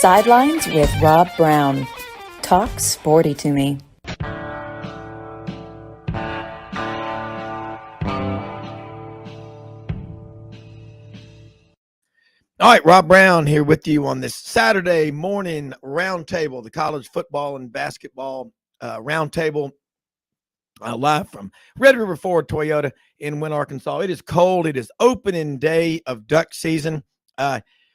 Sidelines with Rob Browne. Talk sporty to me. All right, Rob Browne here with you on this Saturday morning roundtable, the college football and basketball roundtable, live from Red River Ford Toyota in Wynne, Arkansas. It is cold. It is opening day of duck season.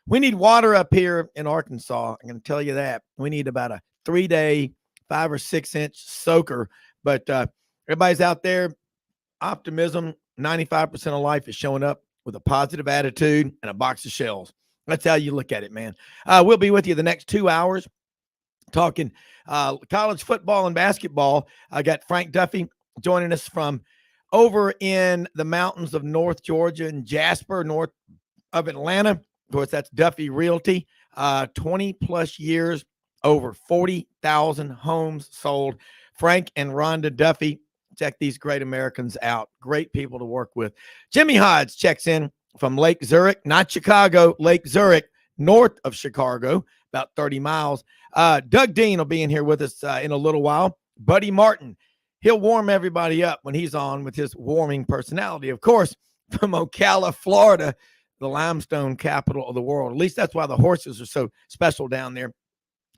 We need water up here in Arkansas. I'm going to tell you that. We need about a 3-day, 5 or 6 inch soaker. But everybody's out there. Optimism, 95% of life is showing up with a positive attitude and a box of shells. That's how you look at it, man. We'll be with you the next 2 hours talking college football and basketball. I got Frank Duffy joining us from over in the mountains of North Georgia and Jasper, north of Atlanta. Of course, that's Duffy Realty. 20 plus years, over 40,000 homes sold. Frank and Rhonda Duffy. Check these great Americans out. Great people to work with. Jimmy Hodge checks in from Lake Zurich, not Chicago, Lake Zurich, north of Chicago, about 30 miles. Doug Dean will be in here with us in a little while. Buddy Martin, he'll warm everybody up when he's on with his warming personality. Of course, from Ocala, Florida, the limestone capital of the world. At least that's why the horses are so special down there.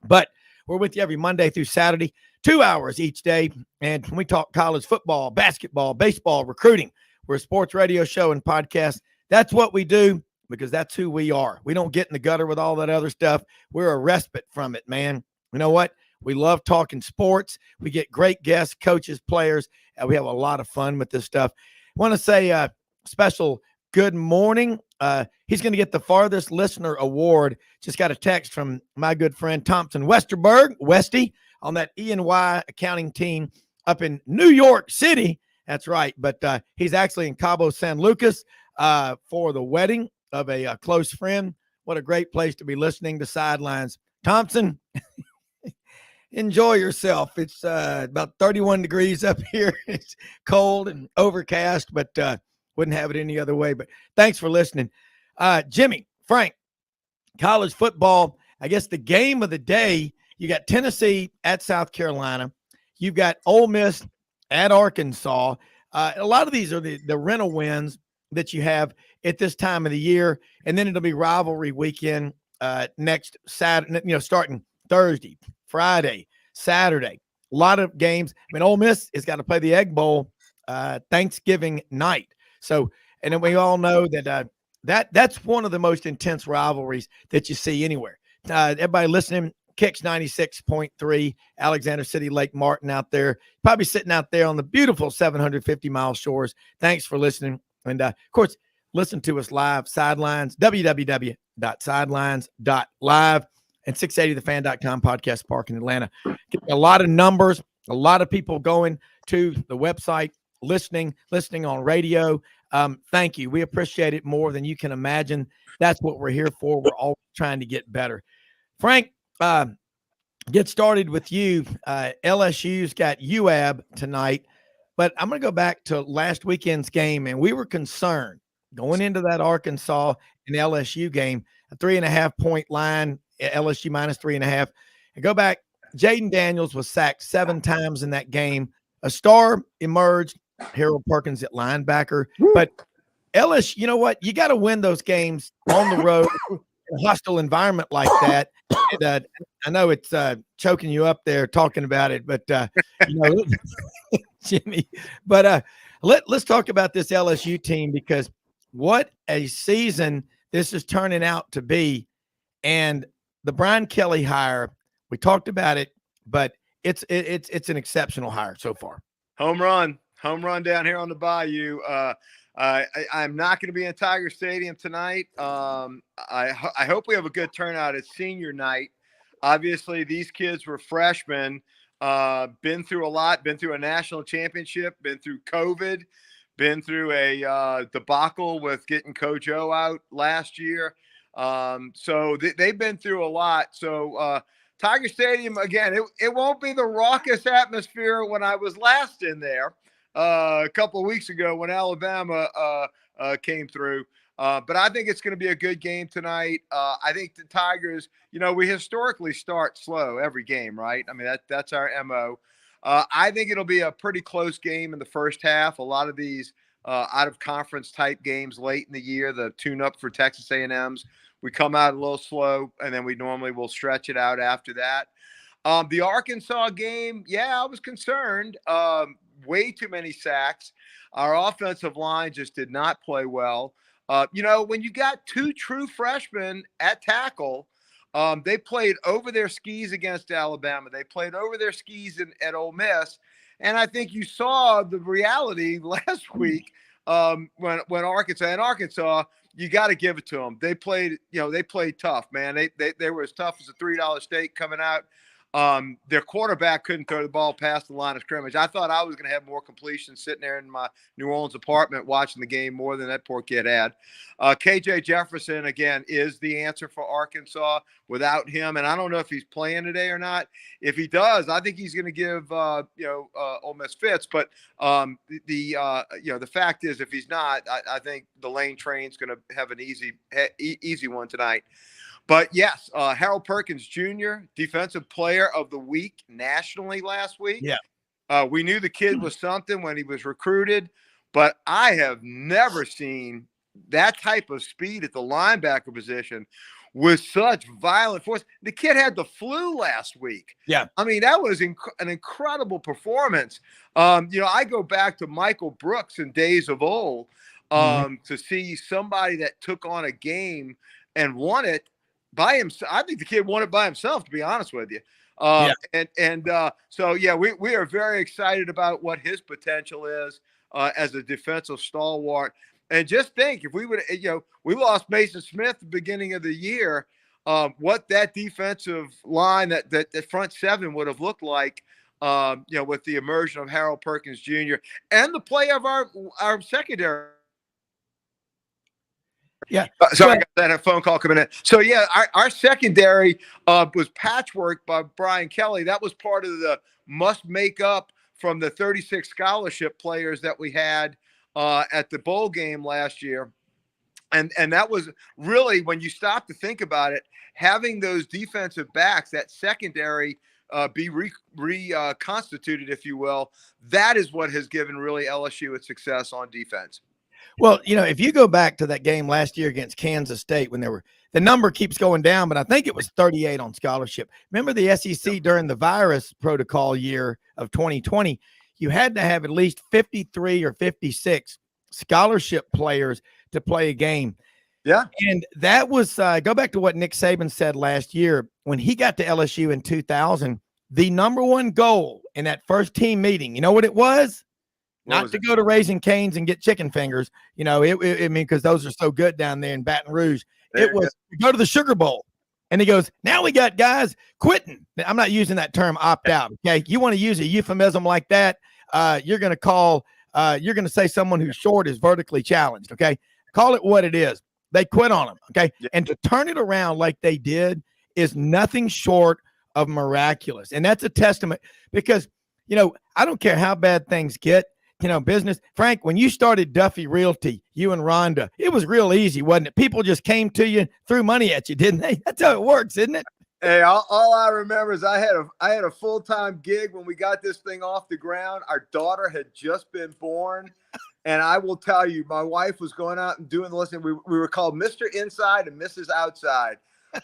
But we're with you every Monday through Saturday, 2 hours each day. And we talk college football, basketball, baseball, recruiting. We're a sports radio show and podcast. That's what we do because that's who we are. We don't get in the gutter with all that other stuff. We're a respite from it, man. You know what? We love talking sports. We get great guests, coaches, players, and we have a lot of fun with this stuff. I want to say special good morning. He's going to get the farthest listener award. Just got a text from my good friend Thompson Westerberg, Westy, on that E&Y accounting team up in New York City. That's right. But he's actually in Cabo San Lucas for the wedding of a close friend. What a great place to be listening to Sidelines. Thompson, enjoy yourself. It's about 31 degrees up here. It's cold and overcast, but wouldn't have it any other way. But thanks for listening. Jimmy, Frank, college football, I guess the game of the day, you got Tennessee at South Carolina. You've got Ole Miss at Arkansas. A lot of these are the rental wins that you have at this time of the year. And then it'll be rivalry weekend next Saturday, starting Thursday, Friday, Saturday. A lot of games. I mean, Ole Miss has got to play the Egg Bowl Thanksgiving night. So, and then we all know that that's one of the most intense rivalries that you see anywhere. Everybody listening, Kicks 96.3, Alexander City, Lake Martin out there, probably sitting out there on the beautiful 750-mile shores. Thanks for listening. And, of course, listen to us live, Sidelines, www.sidelines.live, and 680thefan.com podcast park in Atlanta. Getting a lot of numbers, a lot of people going to the website, listening on radio. Thank you. We appreciate it more than you can imagine. That's what we're here for. We're all trying to get better. Frank, get started with you. LSU's got UAB tonight, but I'm going to go back to last weekend's game, and we were concerned going into that Arkansas and LSU game, a 3.5-point line, LSU minus 3.5. And go back, Jaden Daniels was sacked 7 times in that game. A star emerged, Harold Perkins at linebacker. But LSU, you know what? You got to win those games on the road in a hostile environment like that. And, I know it's choking you up there talking about it, but Jimmy. But let's talk about this LSU team because what a season this is turning out to be. And the Brian Kelly hire, we talked about it, but it's an exceptional hire so far. Home run down here on the Bayou. I'm not going to be in Tiger Stadium tonight. I hope we have a good turnout at senior night. Obviously, these kids were freshmen, been through a lot, been through a national championship, been through COVID, been through a debacle with getting Coach O out last year. So they've been through a lot. So Tiger Stadium, again, it won't be the raucous atmosphere when I was last in there a couple of weeks ago when Alabama came through. But I think it's going to be a good game tonight. I think the Tigers, we historically start slow every game, right? I mean, that's our MO. I think it'll be a pretty close game in the first half. A lot of these out of conference type games late in the year, the tune up for Texas A&M's, we come out a little slow, and then we normally will stretch it out after that. The Arkansas game, I was concerned. Way too many sacks. Our offensive line just did not play well. When you got two true freshmen at tackle, they played over their skis against Alabama. They played over their skis at Ole Miss. And I think you saw the reality last week when Arkansas, you got to give it to them. They played tough, man. They were as tough as a $3 steak coming out. Their quarterback couldn't throw the ball past the line of scrimmage. I thought I was going to have more completions sitting there in my New Orleans apartment watching the game more than that poor kid had. KJ Jefferson, again, is the answer for Arkansas without him. And I don't know if he's playing today or not. If he does, I think he's going to give, Ole Miss fits. But the fact is, if he's not, I think the Lane Train's going to have an easy one tonight. But yes, Harold Perkins Jr., Defensive Player of the Week nationally last week. Yeah. We knew the kid was something when he was recruited, but I have never seen that type of speed at the linebacker position with such violent force. The kid had the flu last week. Yeah. I mean, that was an incredible performance. I go back to Michael Brooks in days of old to see somebody that took on a game and won it by himself. I think the kid won it by himself, to be honest with you. So we are very excited about what his potential is as a defensive stalwart. And just think, if we would, we lost Mason Smith at the beginning of the year, what that defensive line, that front seven would have looked like, with the immersion of Harold Perkins Jr. and the play of our secondary. Yeah. Sorry, I got that phone call coming in. So, our secondary was patchwork by Brian Kelly. That was part of the must make up from the 36 scholarship players that we had at the bowl game last year. And that was really, when you stop to think about it, having those defensive backs, that secondary be reconstituted, if you will, that is what has given really LSU its success on defense. Well, if you go back to that game last year against Kansas State, when the number keeps going down, but I think it was 38 on scholarship. Remember the SEC during the virus protocol year of 2020, you had to have at least 53 or 56 scholarship players to play a game. Yeah. And that was, go back to what Nick Saban said last year, when he got to LSU in 2000, the number one goal in that first team meeting, you know what it was? Not to go to Raising Cane's and get chicken fingers, because those are so good down there in Baton Rouge. It was to go to the Sugar Bowl. And he goes, now we got guys quitting. I'm not using that term opt out. Okay. You want to use a euphemism like that. You're going to say someone who's short is vertically challenged. Okay. Call it what it is. They quit on them. Okay. Yeah. And to turn it around like they did is nothing short of miraculous. And that's a testament because, I don't care how bad things get. Business. Frank, when you started Duffy Realty, you and Rhonda, it was real easy, wasn't it? People just came to you, threw money at you, didn't they? That's how it works, isn't it? Hey, all I remember is I had a full-time gig when we got this thing off the ground. Our daughter had just been born. And I will tell you, my wife was going out and doing the listing. We were called Mr. Inside and Mrs. Outside.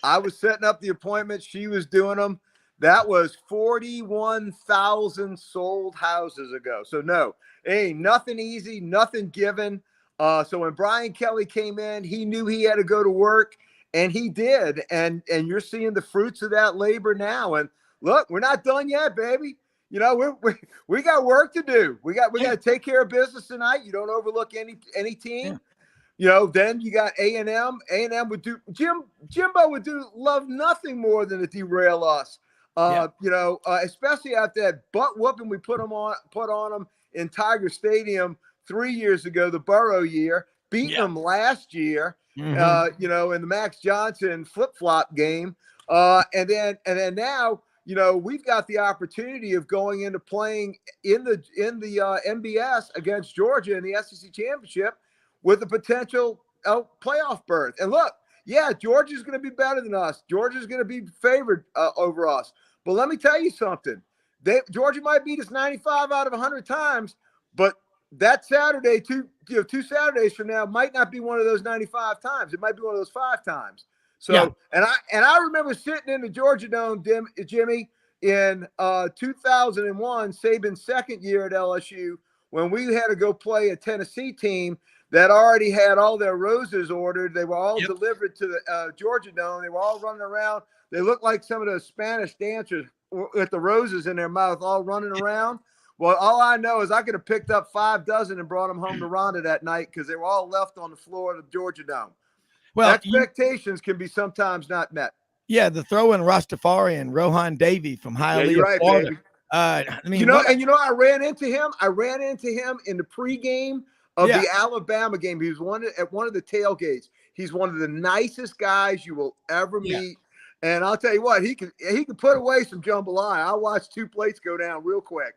I was setting up the appointments. She was doing them. That was 41,000 sold houses ago. So no, ain't nothing easy, nothing given. So when Brian Kelly came in, he knew he had to go to work, and he did. And you're seeing the fruits of that labor now. And look, we're not done yet, baby. We got work to do. We got to take care of business tonight. You don't overlook any team. Yeah. Then you got A&M. A&M would do Jimbo love nothing more than to derail us. Especially after that butt whooping we put on them in Tiger Stadium 3 years ago, the Burrow year, beating them last year, in the Max Johnson flip-flop game. And then now, we've got the opportunity of going into playing in the MBS against Georgia in the SEC championship with the potential playoff berth. And look, yeah, Georgia's going to be better than us. Georgia's going to be favored over us. But let me tell you something. Georgia might beat us 95 out of 100 times, but that Saturday, two Saturdays from now, might not be one of those 95 times. It might be one of those 5 times. So, yeah. and I remember sitting in the Georgia Dome, Jimmy, in 2001, Saban's second year at LSU, when we had to go play a Tennessee team that already had all their roses ordered. They were all delivered to the Georgia Dome. They were all running around. They looked like some of those Spanish dancers with the roses in their mouth, all running around. Well, all I know is I could have picked up 5 dozen and brought them home to Rhonda that night because they were all left on the floor of the Georgia Dome. Well, expectations can be sometimes not met. Yeah, the throw-in Rastafari and Rohan Davey from Hialeah, Florida. Baby. I mean, I ran into him. I ran into him in the pregame of the Alabama game. He was at one of the tailgates. He's one of the nicest guys you will ever meet. And I'll tell you what, he can put away some jambalaya. I watched 2 plates go down real quick.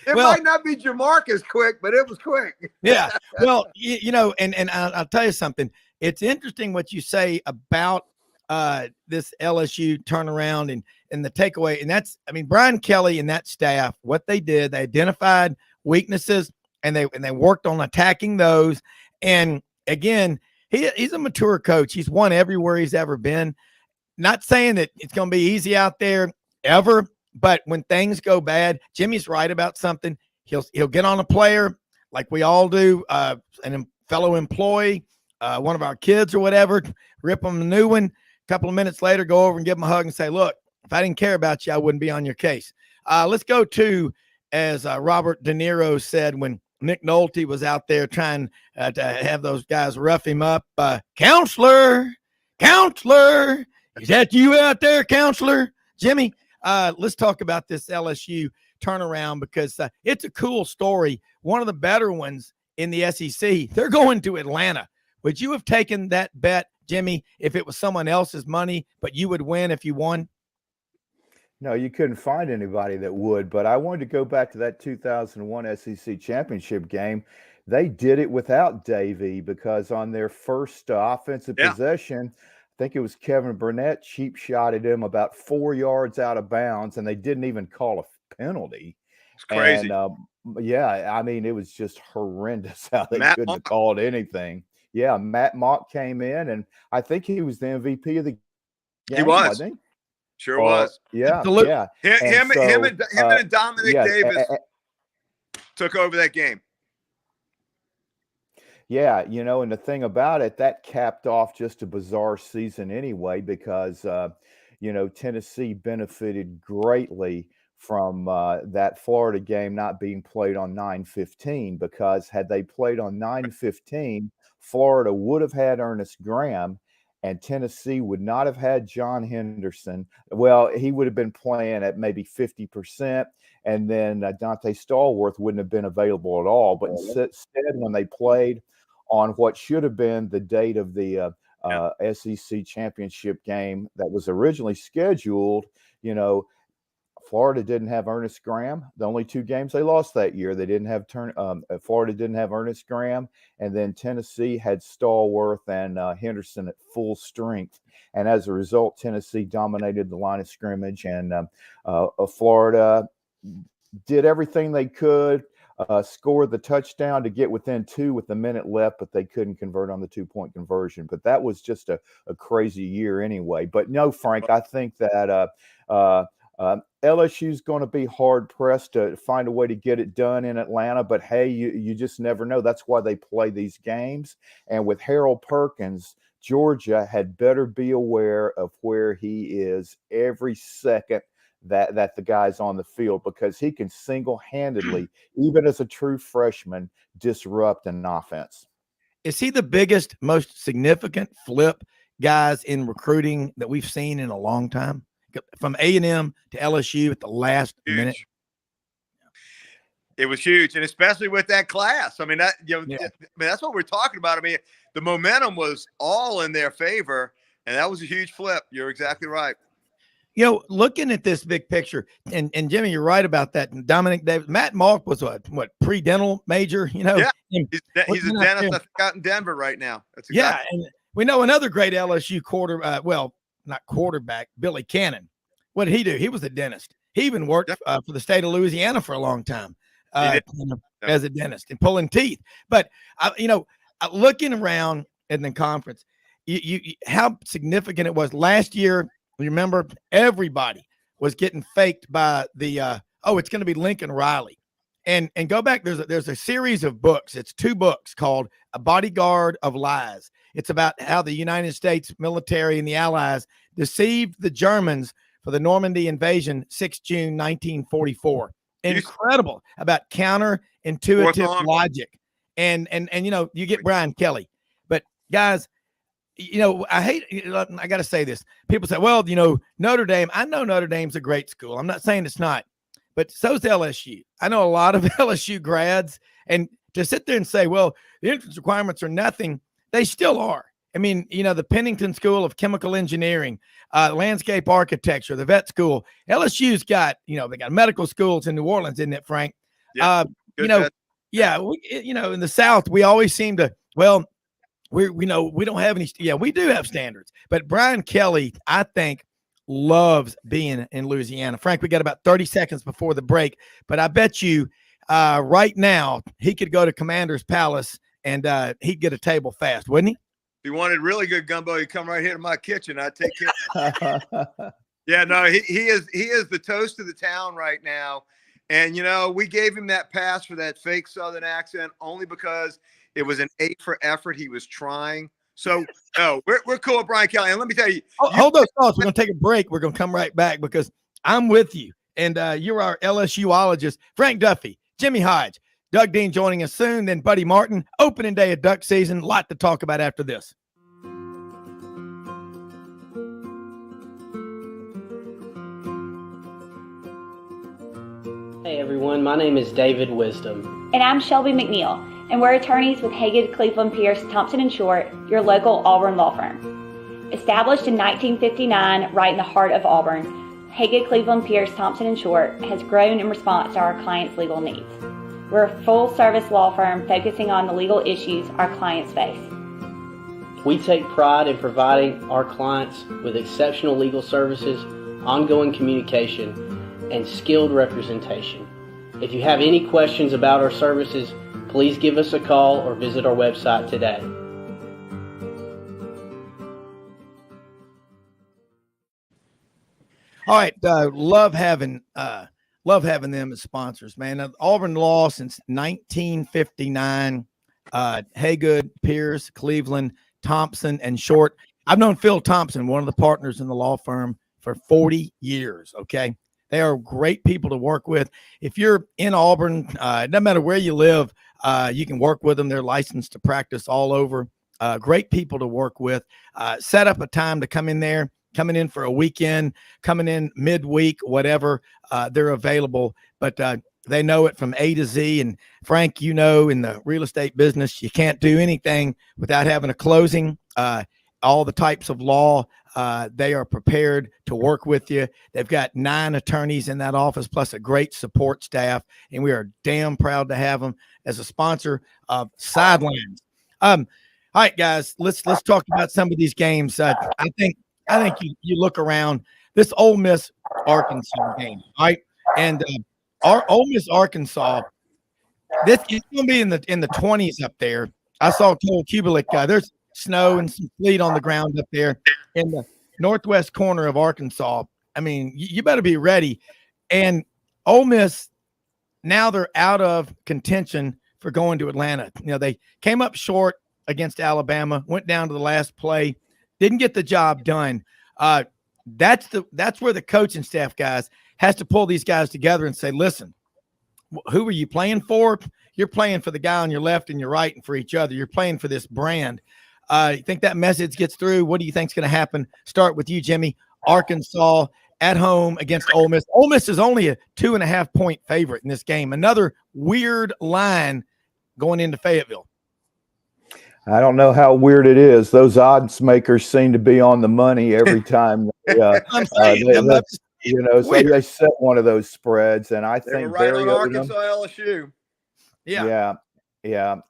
It might not be Jamarcus quick, but it was quick. Yeah. Well, and I'll tell you something. It's interesting what you say about this LSU turnaround and the takeaway. And that's, I mean, Brian Kelly and that staff, what they did, they identified weaknesses and they worked on attacking those. And again, he's a mature coach. He's won everywhere he's ever been. Not saying that it's going to be easy out there ever, but when things go bad, Jimmy's right about something. He'll get on a player like we all do, a fellow employee, one of our kids or whatever, rip them a new one. A couple of minutes later, go over and give him a hug and say, look, if I didn't care about you, I wouldn't be on your case. Let's go to, as Robert De Niro said when Nick Nolte was out there trying to have those guys rough him up, counselor, is that you out there, counselor? Jimmy, let's talk about this LSU turnaround because it's a cool story. One of the better ones in the SEC. They're going to Atlanta. Would you have taken that bet, Jimmy, if it was someone else's money, but you would win if you won? No, you couldn't find anybody that would, but I wanted to go back to that 2001 SEC championship game. They did it without Davey because on their first offensive possession, I think it was Kevin Burnett cheap shotted him about 4 yards out of bounds, and they didn't even call a penalty. It's crazy. And, I mean, it was just horrendous how they couldn't have called anything. Yeah, Matt Mock came in, and I think he was the MVP of the game. He was. I think. Sure was. Yeah, yeah. Him and Dominic Davis took over that game. Yeah, and the thing about it, that capped off just a bizarre season anyway because, Tennessee benefited greatly from that Florida game not being played on 9/15 because had they played on 9/15, Florida would have had Ernest Graham and Tennessee would not have had John Henderson. Well, he would have been playing at maybe 50%, and then Dante Stallworth wouldn't have been available at all. But instead, when they played on what should have been the date of the SEC championship game that was originally scheduled, Florida didn't have Ernest Graham. The only 2 games they lost that year, they didn't have Florida didn't have Ernest Graham, and then Tennessee had Stallworth and Henderson at full strength. And as a result, Tennessee dominated the line of scrimmage, and Florida did everything they could, scored the touchdown to get within 2 with a minute left, but they couldn't convert on the 2-point conversion. But that was just a crazy year anyway. But no, Frank, I think that LSU's going to be hard-pressed to find a way to get it done in Atlanta, but hey, you just never know. That's why they play these games. And with Harold Perkins, Georgia had better be aware of where he is every second that the guy's on the field because he can single-handedly, even as a true freshman, disrupt an offense. Is he the biggest, most significant flip guys in recruiting that we've seen in a long time? From A&M to LSU at the last minute. It was huge, and especially with that class. I mean, that's what we're talking about. I mean, the momentum was all in their favor, and that was a huge flip. You're exactly right. looking at this big picture, and Jimmy, you're right about that. And Dominic Davis, Matt Malk was what pre-dental major, Yeah, and he's a dentist, I think, out in Denver right now. That's exactly. Yeah, and we know another great LSU not quarterback, Billy Cannon. What did he do? He was a dentist. He even worked for the state of Louisiana for a long time as a dentist and pulling teeth. But looking around in the conference, you how significant it was last year. Remember, everybody was getting faked by the it's going to be Lincoln Riley, and go back. There's a series of books. It's 2 books called A Bodyguard of Lies. It's about how the United States military and the Allies deceived the Germans for the Normandy invasion, 6 June 1944. Incredible about counterintuitive logic, and you get Brian Kelly, but guys. I got to say this. People say, well, Notre Dame, I know Notre Dame's a great school. I'm not saying it's not, but so's LSU. I know a lot of LSU grads, and to sit there and say, well, the entrance requirements are nothing, they still are. I mean, the Pennington School of Chemical Engineering, landscape architecture, the vet school, LSU's got, they got medical schools in New Orleans, isn't it, Frank? Yeah, in the South, we always seem to, we don't have any. Yeah, we do have standards, but Brian Kelly, I think, loves being in Louisiana. Frank, we got about 30 seconds before the break, but I bet you right now he could go to Commander's Palace and he'd get a table fast, wouldn't he? If he wanted really good gumbo, he'd come right here to my kitchen. I'd take care. Yeah, no, he is the toast of the town right now, and we gave him that pass for that fake Southern accent only because it was an A for effort. He was trying. So, no, we're cool with Brian Kelly. And let me tell you. Hold those thoughts. We're going to take a break. We're going to come right back because I'm with you. And you're our LSUologist, Frank Duffy, Jimmy Hodge, Doug Dean joining us soon, then Buddy Martin. Opening day of duck season. Lot to talk about after this. Hey, everyone. My name is David Wisdom. And I'm Shelby McNeil. And we're attorneys with Haggard, Cleveland, Pierce, Thompson & Short, your local Auburn law firm. Established in 1959, right in the heart of Auburn, Haggard, Cleveland, Pierce, Thompson & Short has grown in response to our clients' legal needs. We're a full-service law firm focusing on the legal issues our clients face. We take pride in providing our clients with exceptional legal services, ongoing communication, and skilled representation. If you have any questions about our services, please give us a call or visit our website today. All right, love having them as sponsors, man. Auburn law since 1959. Haygood, Pierce, Cleveland, Thompson, and Short. I've known Phil Thompson, one of the partners in the law firm, for 40 years. Okay, they are great people to work with. If you're in Auburn, it doesn't matter where you live. You can work with them. They're licensed to practice all over. Great people to work with. Set up a time to come in there, coming in for a weekend, coming in midweek, whatever. They're available, but they know it from A to Z. And Frank, in the real estate business, you can't do anything without having a closing. All the types of law, they are prepared to work with you. They've got 9 attorneys in that office, plus a great support staff, and we are damn proud to have them as a sponsor of Sidelines. All right, guys, let's talk about some of these games. I think you look around this Ole Miss Arkansas game, right? And our Ole Miss Arkansas, this is going to be in the 20s up there. I saw Cole Kubelik. There's snow and some sleet on the ground up there in the northwest corner of Arkansas. I mean, you better be ready. And Ole Miss, now they're out of contention for going to Atlanta. They came up short against Alabama, went down to the last play, didn't get the job done. That's where the coaching staff, guys, has to pull these guys together and say, listen, who are you playing for? You're playing for the guy on your left and your right and for each other. You're playing for this brand. You think that message gets through? What do you think is going to happen? Start with you, Jimmy. Arkansas at home against Ole Miss. Ole Miss is only a 2.5-point favorite in this game. Another weird line going into Fayetteville. I don't know how weird it is. Those odds makers seem to be on the money every time. I'm saying, So they set one of those spreads, and I They were think right Barry on Odom, Arkansas LSU. Yeah,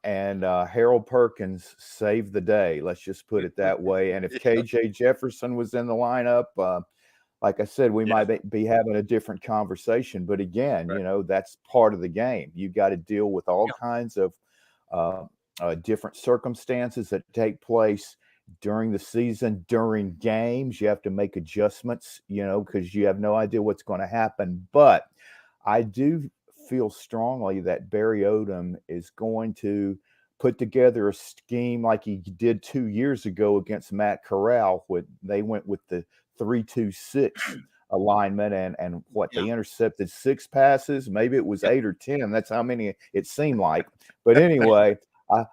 and Harold Perkins saved the day. Let's just put it that way. And if KJ Jefferson was in the lineup, like I said, we might be having a different conversation. But again, that's part of the game. You've got to deal with all kinds of different circumstances that take place during the season, during games. You have to make adjustments, because you have no idea what's going to happen. But I do feel strongly that Barry Odom is going to put together a scheme like he did 2 years ago against Matt Corral, when they went with the 3-2-6 alignment, and they intercepted 6 passes. Maybe it was 8 or 10. That's how many it seemed like. But anyway,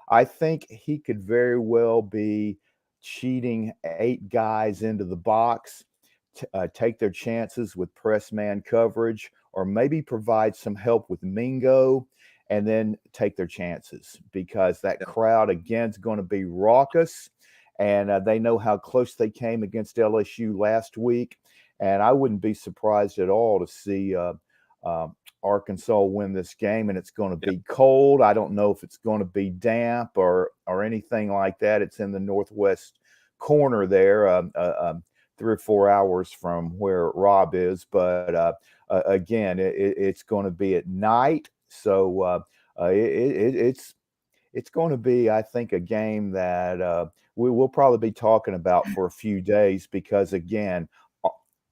I think he could very well be cheating 8 guys into the box, take their chances with press man coverage, or maybe provide some help with Mingo, and then take their chances, because that crowd again is going to be raucous, and they know how close they came against LSU last week. And I wouldn't be surprised at all to see Arkansas win this game, and it's going to be cold. I don't know if it's going to be damp or anything like that. It's in the northwest corner there, 3 or 4 hours from where Rob is. But again, it's going to be at night, so it's going to be, I think, a game that we will probably be talking about for a few days, because again,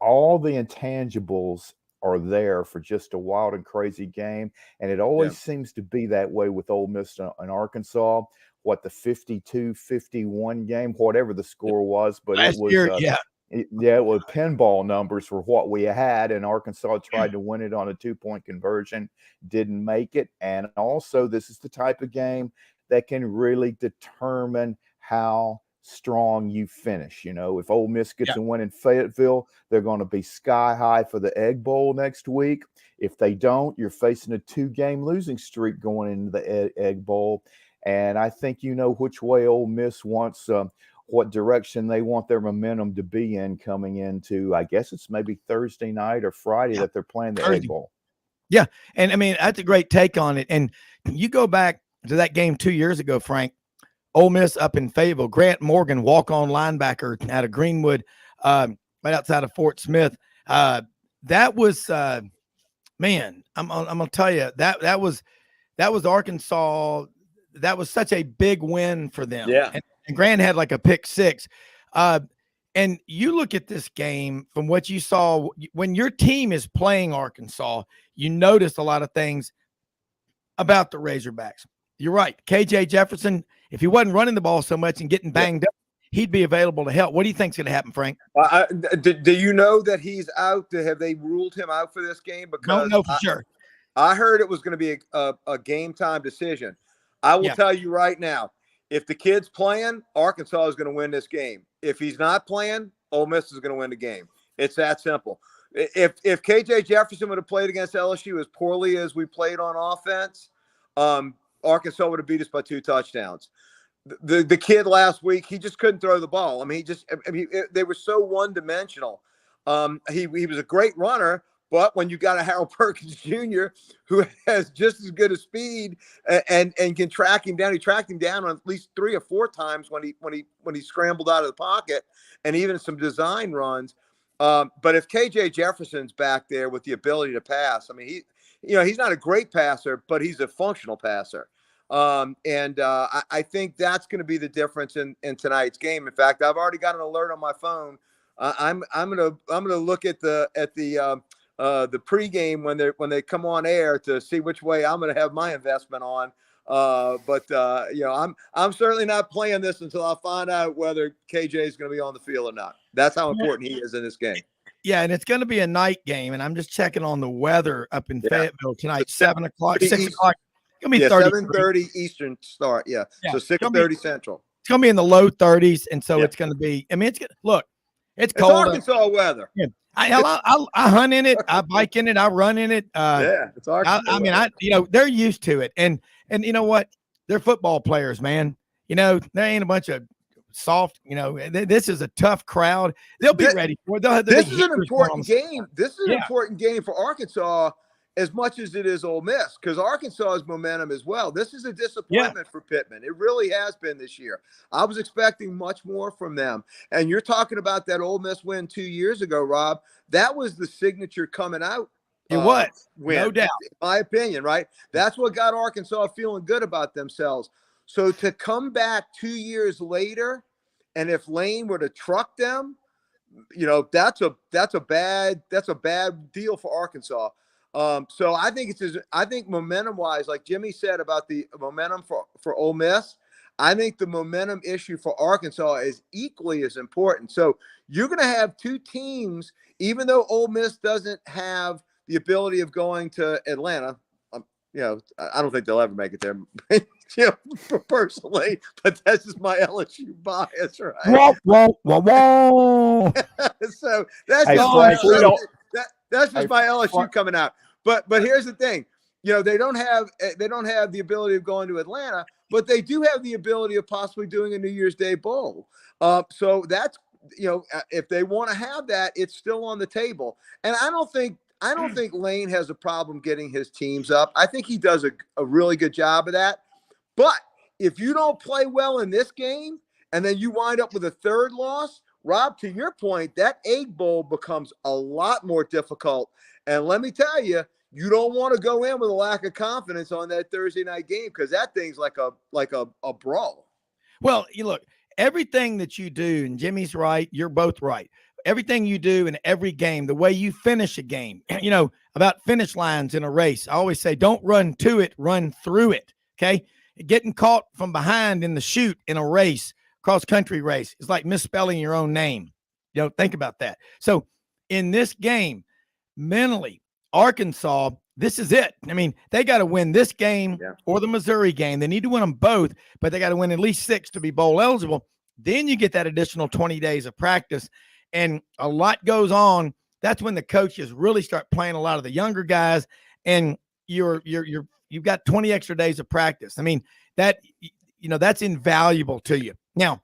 all the intangibles are there for just a wild and crazy game. And it always seems to be that way with Ole Miss and Arkansas. The 52-51 game, whatever the score was, but last it was year, it was pinball numbers were what we had, and Arkansas tried to win it on a 2-point conversion, didn't make it. And also, this is the type of game that can really determine how strong you finish. If Ole Miss gets a win in Fayetteville, they're going to be sky high for the Egg Bowl next week. If they don't, you're facing a 2-game losing streak going into the Egg Bowl. And I think which way Ole Miss wants, what direction they want their momentum to be in coming into, I guess it's maybe Thursday night or Friday that they're playing the Egg Bowl. Yeah, and I mean, that's a great take on it. And you go back to that game 2 years ago, Frank, Ole Miss up in Fayetteville, Grant Morgan, walk-on linebacker out of Greenwood, right outside of Fort Smith. That was, man, I'm gonna tell you, that was Arkansas. That was such a big win for them. Yeah, and Grant had like a pick 6. And you look at this game from what you saw when your team is playing Arkansas, you notice a lot of things about the Razorbacks. You're right. KJ Jefferson, if he wasn't running the ball so much and getting banged up, he'd be available to help. What do you think's going to happen, Frank? Do you know that he's out? Have they ruled him out for this game? Because no, for sure. I heard it was going to be a game time decision. I will tell you right now, if the kid's playing, Arkansas is going to win this game. If he's not playing, Ole Miss is going to win the game. It's that simple. If KJ Jefferson would have played against LSU as poorly as we played on offense, Arkansas would have beat us by 2 touchdowns. The kid last week, he just couldn't throw the ball. I mean, they were so one-dimensional. He was a great runner, but when you got a Harold Perkins Jr. who has just as good a speed and can track him down, he tracked him down on at least 3 or 4 times when he scrambled out of the pocket, and even some design runs. But if KJ Jefferson's back there with the ability to pass, I mean, he's not a great passer, but he's a functional passer. I think that's going to be the difference in tonight's game. In fact, I've already got an alert on my phone. I'm gonna look at the pregame when they come on air to see which way I'm going to have my investment on. I'm certainly not playing this until I find out whether KJ is going to be on the field or not. That's how important he is in this game. Yeah, and it's going to be a night game, and I'm just checking on the weather up in Fayetteville tonight. 7 o'clock, 6 o'clock. It's going to be 7:30 Eastern start. Yeah, so 6:30 Central. It's going to be in the low 30s, and so it's going to be. I mean, it's cold. Arkansas weather. Yeah. I hunt in it. I bike in it. I run in it. It's Arkansas. I mean, they're used to it, and you know what? They're football players, man. there ain't a bunch of soft, this is a tough crowd. They'll be ready for it. This is an important game. This is an Yeah. important game for Arkansas as much as it is Ole Miss, because Arkansas has momentum as well. This is a disappointment for Pittman. It really has been this year. I was expecting much more from them. And you're talking about that Ole Miss win 2 years ago, Rob. That was the signature coming out. It was, win, no doubt. in my opinion, right? That's what got Arkansas feeling good about themselves. So to come back 2 years later, and if Lane were to truck them, that's a bad deal for Arkansas. So I think momentum wise, like Jimmy said about the momentum for Ole Miss, I think the momentum issue for Arkansas is equally as important. So you're going to have two teams, even though Ole Miss doesn't have the ability of going to Atlanta. I don't think they'll ever make it there, personally, but that's just my LSU bias, right? So that's just my LSU coming out. But here's the thing, they don't have the ability of going to Atlanta, but they do have the ability of possibly doing a New Year's Day bowl. So that's if they want to have that, it's still on the table. And I don't think Lane has a problem getting his teams up. I think he does a really good job of that. But if you don't play well in this game and then you wind up with a third loss, Rob, to your point, that Egg Bowl becomes a lot more difficult. And let me tell you, you don't want to go in with a lack of confidence on that Thursday night game, because that thing's like a brawl. Well, look, everything that you do, and Jimmy's right, you're both right. Everything you do in every game, the way you finish a game, about finish lines in a race. I always say, don't run to it, run through it. Okay. Getting caught from behind in the chute in a race, cross-country race, is like misspelling your own name. Think about that. So in this game, mentally, Arkansas, this is it. I mean, they got to win this game or the Missouri game. They need to win them both, but they got to win at least 6 to be bowl eligible. Then you get that additional 20 days of practice, and a lot goes on. That's when the coaches really start playing a lot of the younger guys, and you've got 20 extra days of practice. I mean, that's invaluable to you. Now,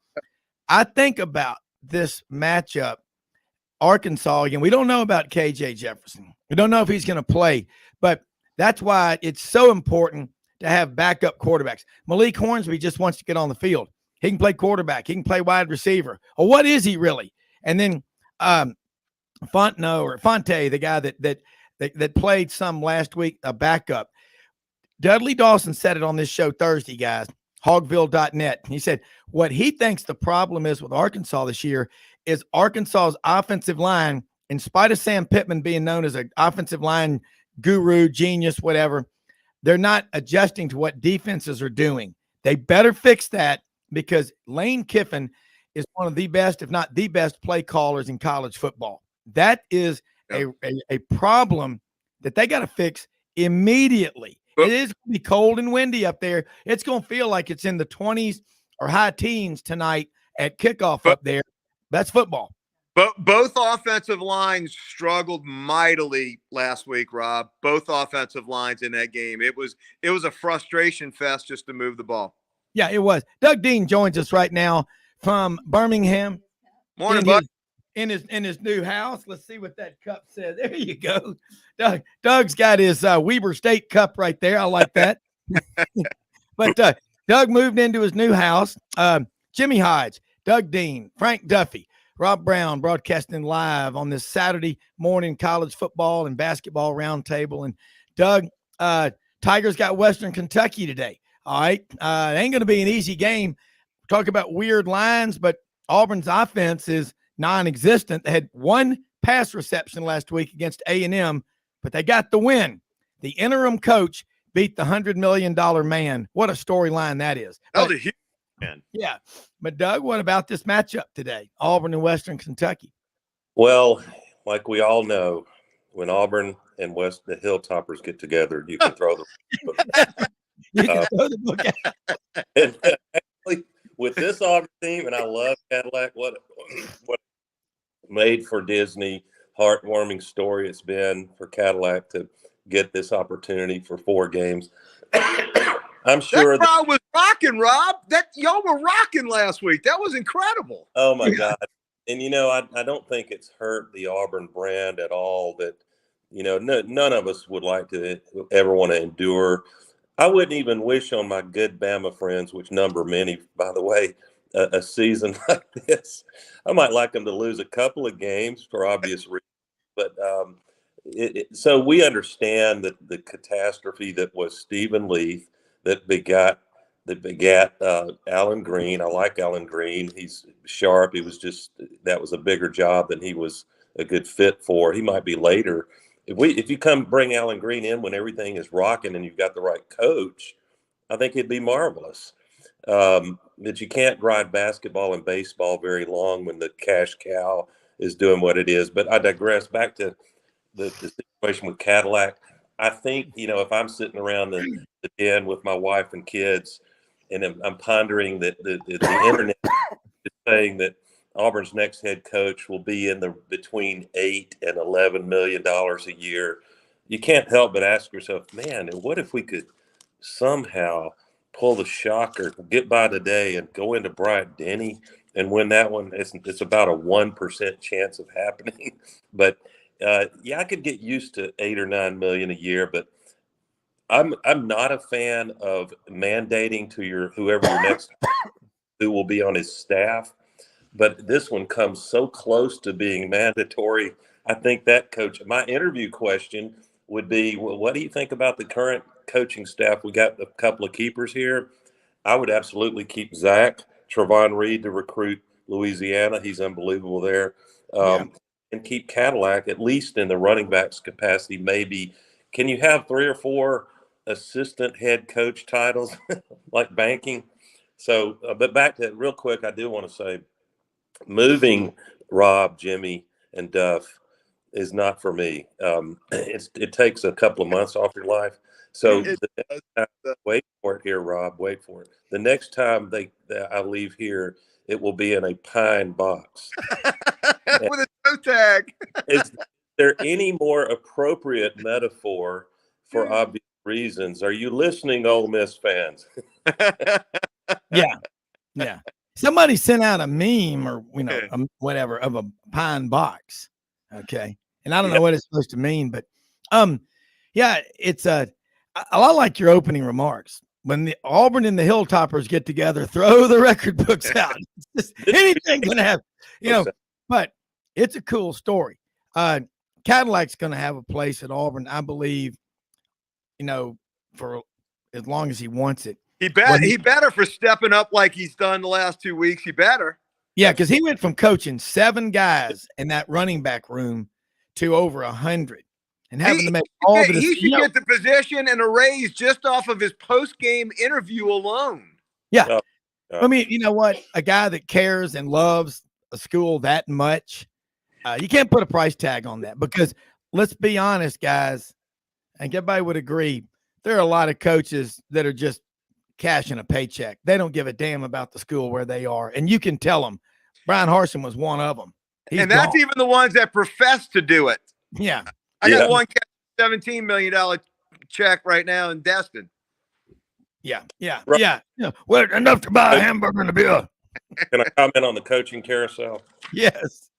I think about this matchup, Arkansas, again, we don't know about KJ Jefferson. We don't know if he's going to play, but that's why it's so important to have backup quarterbacks. Malik Hornsby just wants to get on the field. He can play quarterback. He can play wide receiver. Or what is he really? And then Fonte, the guy that played some last week, a backup. Dudley Dawson said it on this show Thursday, guys, hogville.net. He said what he thinks the problem is with Arkansas this year is Arkansas's offensive line, in spite of Sam Pittman being known as an offensive line guru, genius, whatever, they're not adjusting to what defenses are doing. They better fix that, because Lane Kiffin is one of the best, if not the best, play callers in college football. That is a problem that they got to fix immediately. It is going to be cold and windy up there. It's going to feel like it's in the 20s or high teens tonight at kickoff up there. That's football. But both offensive lines struggled mightily last week, Rob. Both offensive lines in that game. It was a frustration fest just to move the ball. Yeah, it was. Doug Dean joins us right now from Birmingham. Morning, bud. In his new house. Let's see what that cup says. There you go. Doug's got his Weber State cup right there. I like that. But Doug moved into his new house. Jimmy Hodge, Doug Dean, Frank Duffy, Rob Browne broadcasting live on this Saturday morning college football and basketball roundtable. And Doug, Tigers got Western Kentucky today. All right. It ain't going to be an easy game. Talk about weird lines, but Auburn's offense is non-existent. They had one pass reception last week against A&M, but they got the win. The interim coach beat the $100 million man. What a storyline that is. That was a huge win. Yeah. But Doug, what about this matchup today? Auburn and Western Kentucky. Well, like we all know, when Auburn and the Hilltoppers get together, you can throw the you can throw the book out. And actually, with this Auburn team, and I love Cadillac, what made for Disney, heartwarming story it's been for Cadillac to get this opportunity for 4 games. I'm sure that crowd was rocking, Rob. That y'all were rocking last week. That was incredible. Oh my God. And I don't think it's hurt the Auburn brand at all that, none of us would like to ever want to endure. I wouldn't even wish on my good Bama friends, which number many, by the way, a season like this. I might like them to lose a couple of games for obvious reasons. But so we understand that the catastrophe that was Stephen Leith that begat Alan Green. I like Alan Green. He's sharp. That was a bigger job than he was a good fit for. He might be later. If you come bring Alan Green in when everything is rocking and you've got the right coach, I think it'd be marvelous. That you can't ride basketball and baseball very long when the cash cow is doing what it is. But I digress. Back to the situation with Cadillac. I think, if I'm sitting around the den with my wife and kids and I'm pondering that the internet is saying that Auburn's next head coach will be in between $8 and $11 million a year, you can't help but ask yourself, man, what if we could somehow pull the shocker, get by today and go into Bryant-Denny and win that one? It's about a 1% chance of happening. But I could get used to $8 or $9 million a year, but I'm not a fan of mandating to whoever your next who will be on his staff. But this one comes so close to being mandatory. I think that coach, my interview question would be, well, what do you think about the current coaching staff? We got a couple of keepers here. I would absolutely keep Zach Trevon Reed to recruit Louisiana. He's unbelievable there. And keep Cadillac, at least in the running backs capacity. Maybe can you have 3 or 4 assistant head coach titles like banking? So, but back to it real quick, I do want to say moving Rob, Jimmy, and Duff is not for me. It takes a couple of months off your life. So wait for it here, Rob. Wait for it. The next time I leave here, it will be in a pine box with a toe tag. Is there any more appropriate metaphor for obvious reasons? Are you listening, Ole Miss fans? Yeah. Somebody sent out a meme or, whatever of a pine box. Okay. And I don't know what it's supposed to mean, but it's a lot like your opening remarks. When the Auburn and the Hilltoppers get together, throw the record books out. Anything can happen, but it's a cool story. Cadillac's going to have a place at Auburn, I believe, for as long as he wants it. He better for stepping up like he's done the last 2 weeks. He better. Yeah, because he went from coaching 7 guys in that running back room to over 100 and having to make all the he should get the position and a raise just off of his post-game interview alone. Yeah. I mean, you know what? A guy that cares and loves a school that much, you can't put a price tag on that because let's be honest, guys, I think everybody would agree, there are a lot of coaches that are just cashing a paycheck. They don't give a damn about the school where they are. And you can tell them. Brian Harsin was one of them. And that's even the ones that profess to do it. Yeah. I got one $17 million check right now in Destin. Yeah. Well, enough to buy a hamburger and a beer. Can I comment on the coaching carousel? Yes.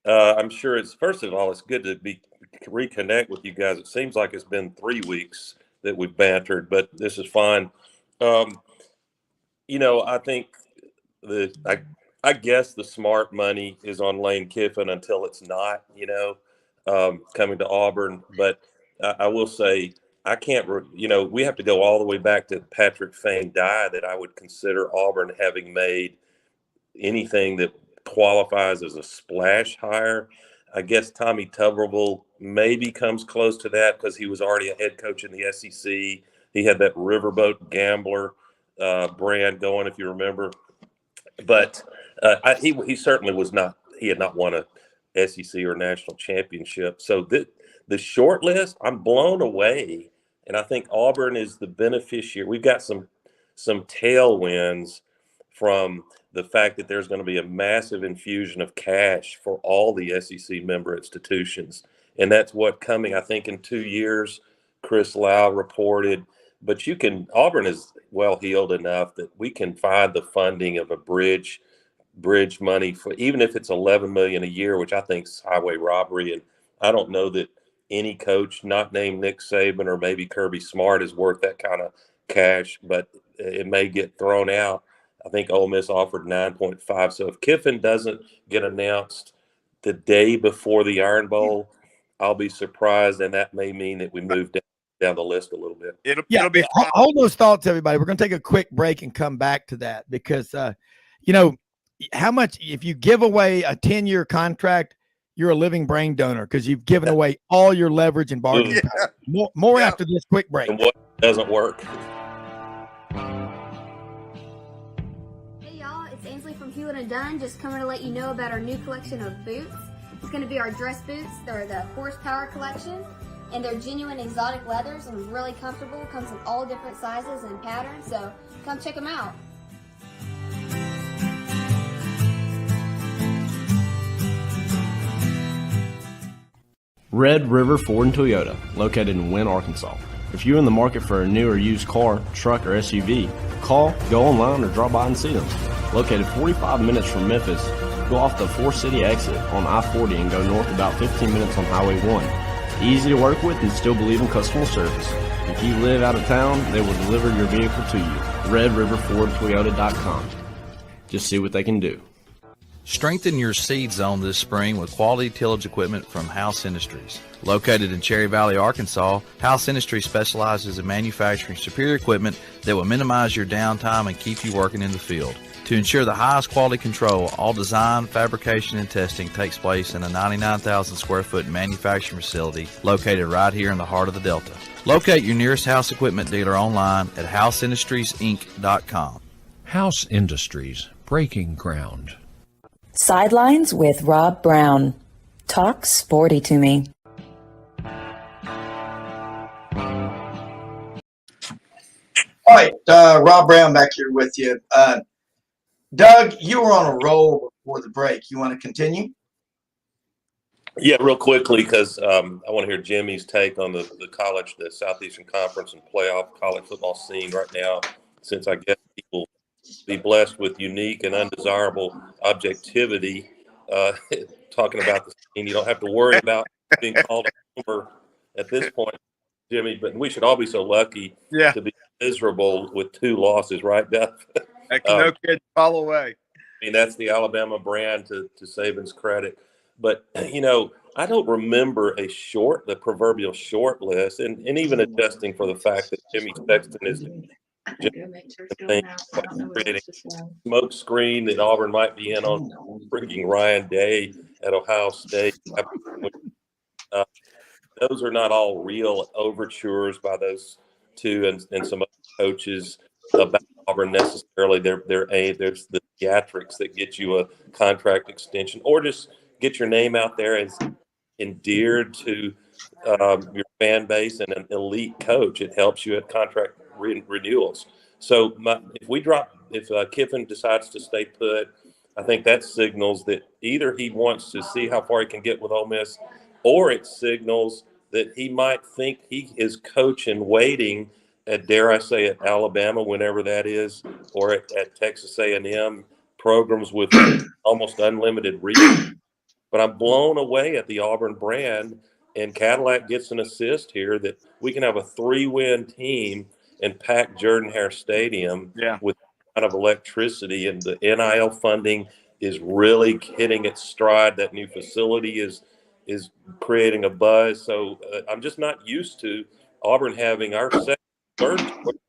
I'm sure first of all, it's good to reconnect with you guys. It seems like it's been 3 weeks that we've bantered, but this is fine. I think I guess the smart money is on Lane Kiffin until it's not, coming to Auburn. But I will say I can't, we have to go all the way back to Patrick Fain Dye that I would consider Auburn having made anything that qualifies as a splash hire. I guess Tommy Tuberville maybe comes close to that because he was already a head coach in the SEC. He had that riverboat gambler brand going, if you remember. But he certainly was not. He had not won a SEC or national championship. So the short list, I'm blown away, and I think Auburn is the beneficiary. We've got some tailwinds from the fact that there's going to be a massive infusion of cash for all the SEC member institutions, and that's what coming. I think in 2 years, Chris Lau reported but Auburn is well heeled enough that we can find the funding of a bridge money for, even if it's $11 million a year, which I think is highway robbery. And I don't know that any coach not named Nick Saban or maybe Kirby Smart is worth that kind of cash, but it may get thrown out. I think Ole Miss offered 9.5. So if Kiffin doesn't get announced the day before the Iron Bowl, I'll be surprised, and that may mean that we move down the list a little bit. It'll be hold those thoughts, everybody. We're going to take a quick break and come back to that because, how much, if you give away a 10-year contract, you're a living brain donor because you've given away all your leverage and bargaining power. More after this quick break. And what doesn't work? Hey y'all, it's Ainsley from Hewlett & Dunn, just coming to let you know about our new collection of boots. It's going to be our dress boots. They're the Horsepower collection, and they're genuine exotic leathers and really comfortable. Comes in all different sizes and patterns, so come check them out. Red River Ford and Toyota, located in Wynne, Arkansas. If you're in the market for a new or used car, truck, or SUV, call, go online, or drop by and see them. Located 45 minutes from Memphis, go off the 4-city exit on I-40 and go north about 15 minutes on Highway 1. Easy to work with and still believe in customer service. If you live out of town, they will deliver your vehicle to you. RedRiverFordToyota.com. Just see what they can do. Strengthen your seed zone this spring with quality tillage equipment from House Industries. Located in Cherry Valley, Arkansas, House Industries specializes in manufacturing superior equipment that will minimize your downtime and keep you working in the field. To ensure the highest quality control, all design, fabrication, and testing takes place in a 99,000 square foot manufacturing facility located right here in the heart of the Delta. Locate your nearest House equipment dealer online at houseindustriesinc.com. House Industries, breaking ground. Sidelines with Rob Browne. Talk sporty to me. All right, Rob Browne back here with you. Doug, you were on a roll before the break. You want to continue? Yeah, real quickly, because I want to hear Jimmy's take on the Southeastern Conference and playoff college football scene right now, since I guess people be blessed with unique and undesirable objectivity. Talking about the scene, you don't have to worry about being called a homer at this point, Jimmy. But we should all be so lucky to be miserable with 2 losses, right, Duff? No kids fall away. I mean, that's the Alabama brand to Saban's credit. But, I don't remember the proverbial short list, and even adjusting for the fact that Jimmy Sexton is creating smoke screen that Auburn might be in on freaking Ryan Day at Ohio State. Those are not all real overtures by those 2 and some other coaches about Auburn necessarily. There's the theatrics that get you a contract extension, or just get your name out there as endeared to your fan base and an elite coach. It helps you at contract renewals. So if Kiffin decides to stay put, I think that signals that either he wants to see how far he can get with Ole Miss, or it signals that he might think he is coach in waiting at, dare I say, at Alabama, whenever that is, or at Texas A&M, programs with almost unlimited reach. But I'm blown away at the Auburn brand, and Cadillac gets an assist here that we can have a 3-win team and pack Jordan-Hare Stadium with kind of electricity, and the NIL funding is really hitting its stride. That new facility is creating a buzz. So I'm just not used to Auburn having our third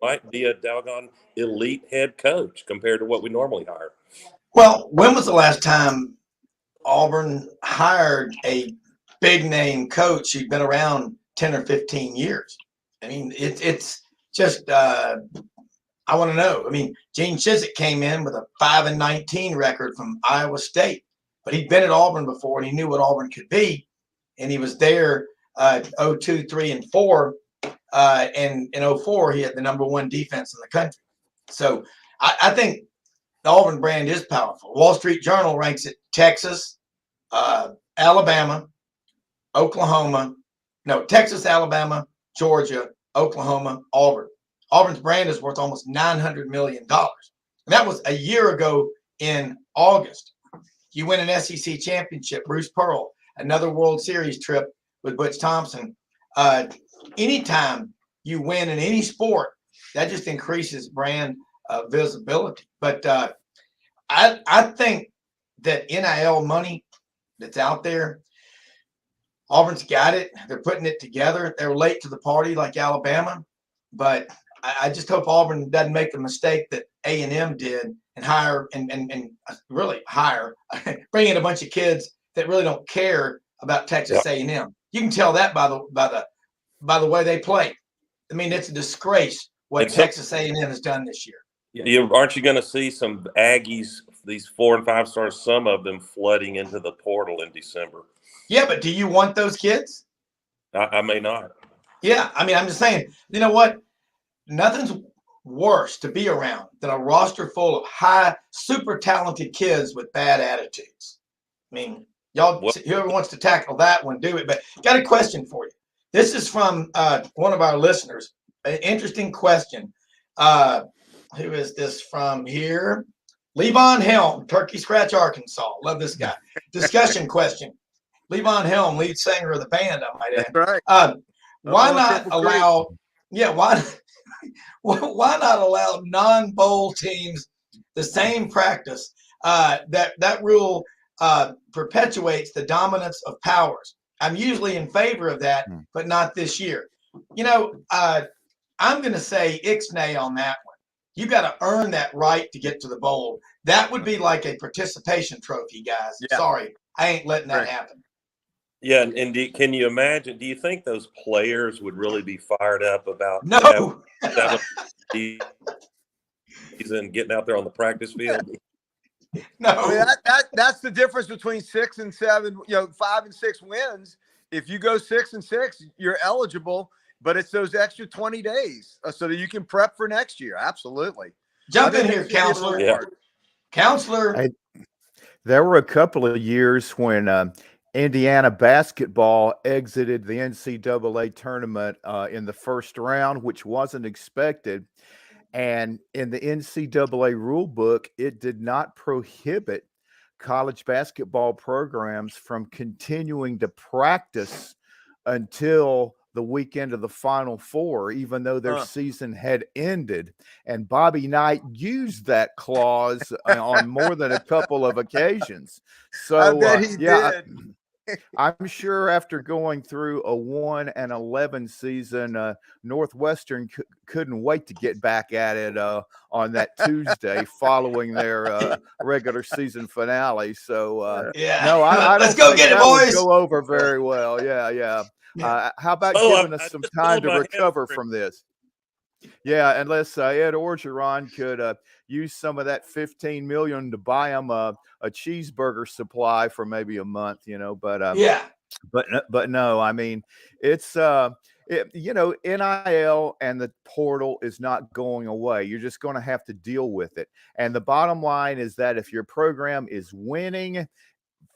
might be a doggone elite head coach compared to what we normally hire. Well, when was the last time Auburn hired a big name coach who'd been around 10 or 15 years? I mean, it's just I want to know. I mean, Gene Chizik came in with a 5-19 record from Iowa State, but he'd been at Auburn before and he knew what Auburn could be, and he was there 02, 3, and 4. And in 04, he had the #1 defense in the country. So I think the Auburn brand is powerful. Wall Street Journal ranks it Texas, Alabama, Texas, Alabama, Georgia, Oklahoma, Auburn. Auburn's brand is worth almost $900 million. And that was a year ago in August. You win an SEC championship, Bruce Pearl, another World Series trip with Butch Thompson. Anytime you win in any sport, that just increases brand visibility. But I think that NIL money that's out there, Auburn's got it. They're putting it together. They're late to the party like Alabama. But I just hope Auburn doesn't make the mistake that A&M did and hire and really hire, bring in a bunch of kids that really don't care about Texas A&M. You can tell that by the way they play. I mean, it's a disgrace what Texas A&M has done this year. Aren't you going to see some Aggies, these 4 and 5 stars, some of them flooding into the portal in December? Yeah, but do you want those kids? I may not. Yeah, I mean, I'm just saying, you know what? Nothing's worse to be around than a roster full of high, super talented kids with bad attitudes. I mean, whoever wants to tackle that one, do it. But got a question for you. This is from one of our listeners. An interesting question. Who is this from here? Levon Helm, Turkey Scratch, Arkansas. Love this guy. Discussion question. Levon Helm, lead singer of the band, I might add. That's right. Why not allow? Yeah, why not allow non-bowl teams the same practice? That rule perpetuates the dominance of powers. I'm usually in favor of that, but not this year. You know, I'm going to say ixnay on that one. You got to earn that right to get to the bowl. That would be like a participation trophy, guys. Yeah. Sorry, I ain't letting that happen. Yeah, and can you imagine? Do you think those players would really be fired up about season getting out there on the practice field? No, I mean, that's the difference between 6 and 7. 5 and 6 wins. If you go 6 and 6, you're eligible. But it's those extra 20 days so that you can prep for next year. Absolutely. Jump in here, counselor. Yeah. Counselor. There were a couple of years when Indiana basketball exited the NCAA tournament in the first round, which wasn't expected. And in the NCAA rule book, it did not prohibit college basketball programs from continuing to practice until the weekend of the Final Four, even though their season had ended. And Bobby Knight used that clause on more than a couple of occasions. So I bet he did. I'm sure after going through a 1-11 season, Northwestern couldn't wait to get back at it on that Tuesday following their regular season finale. So no, I don't think get it, that boys. would go over very well. Yeah. How about giving us some time to recover from this? Yeah, unless Ed Orgeron could use some of that $15 million to buy him a cheeseburger supply for maybe a month, But no, I mean, it's NIL and the portal is not going away. You're just going to have to deal with it. And the bottom line is that if your program is winning,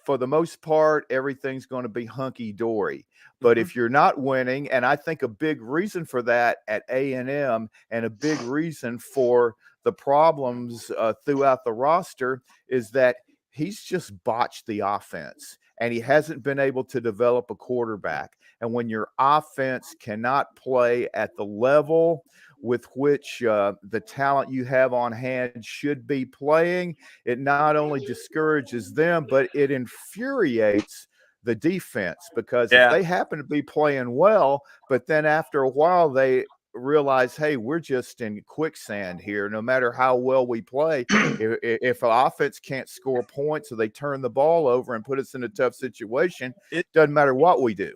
for the most part, everything's going to be hunky-dory. But if you're not winning, and I think a big reason for that at A&M and a big reason for the problems throughout the roster is that he's just botched the offense and he hasn't been able to develop a quarterback. And when your offense cannot play at the level with which the talent you have on hand should be playing, it not only discourages them, but it infuriates the defense, because if they happen to be playing well, but then after a while they realize, hey, we're just in quicksand here. No matter how well we play, if an offense can't score points, so they turn the ball over and put us in a tough situation, it doesn't matter what we do.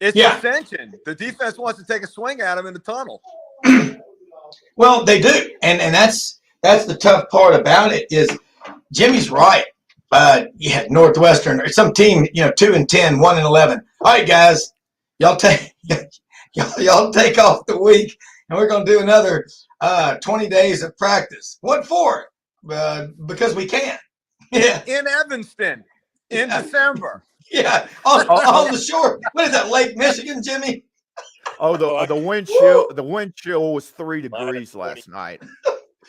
It's ascension. The defense wants to take a swing at him in the tunnel. Well, they do, and that's the tough part about it. Is Jimmy's right. Northwestern or some team, 2-10, 1-11. All right, guys, y'all take off the week, and we're going to do another 20 days of practice. What for? Because we can. Yeah. In Evanston in December. Yeah, on the shore. What is that, Lake Michigan, Jimmy? Oh, the wind chill was 3 degrees last night.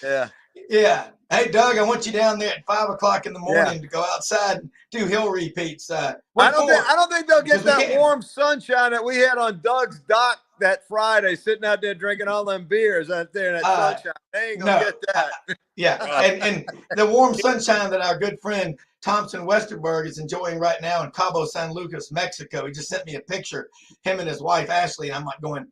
Yeah. Yeah. Hey, Doug, I want you down there at 5 o'clock in the morning to go outside and do hill repeats. I don't think they'll get that warm sunshine that we had on Doug's dock that Friday, sitting out there drinking all them beers out there in that sunshine. They ain't gonna get that. Yeah. And the warm sunshine that our good friend Thompson Westerberg is enjoying right now in Cabo San Lucas, Mexico. He just sent me a picture, him and his wife, Ashley. And I'm like going,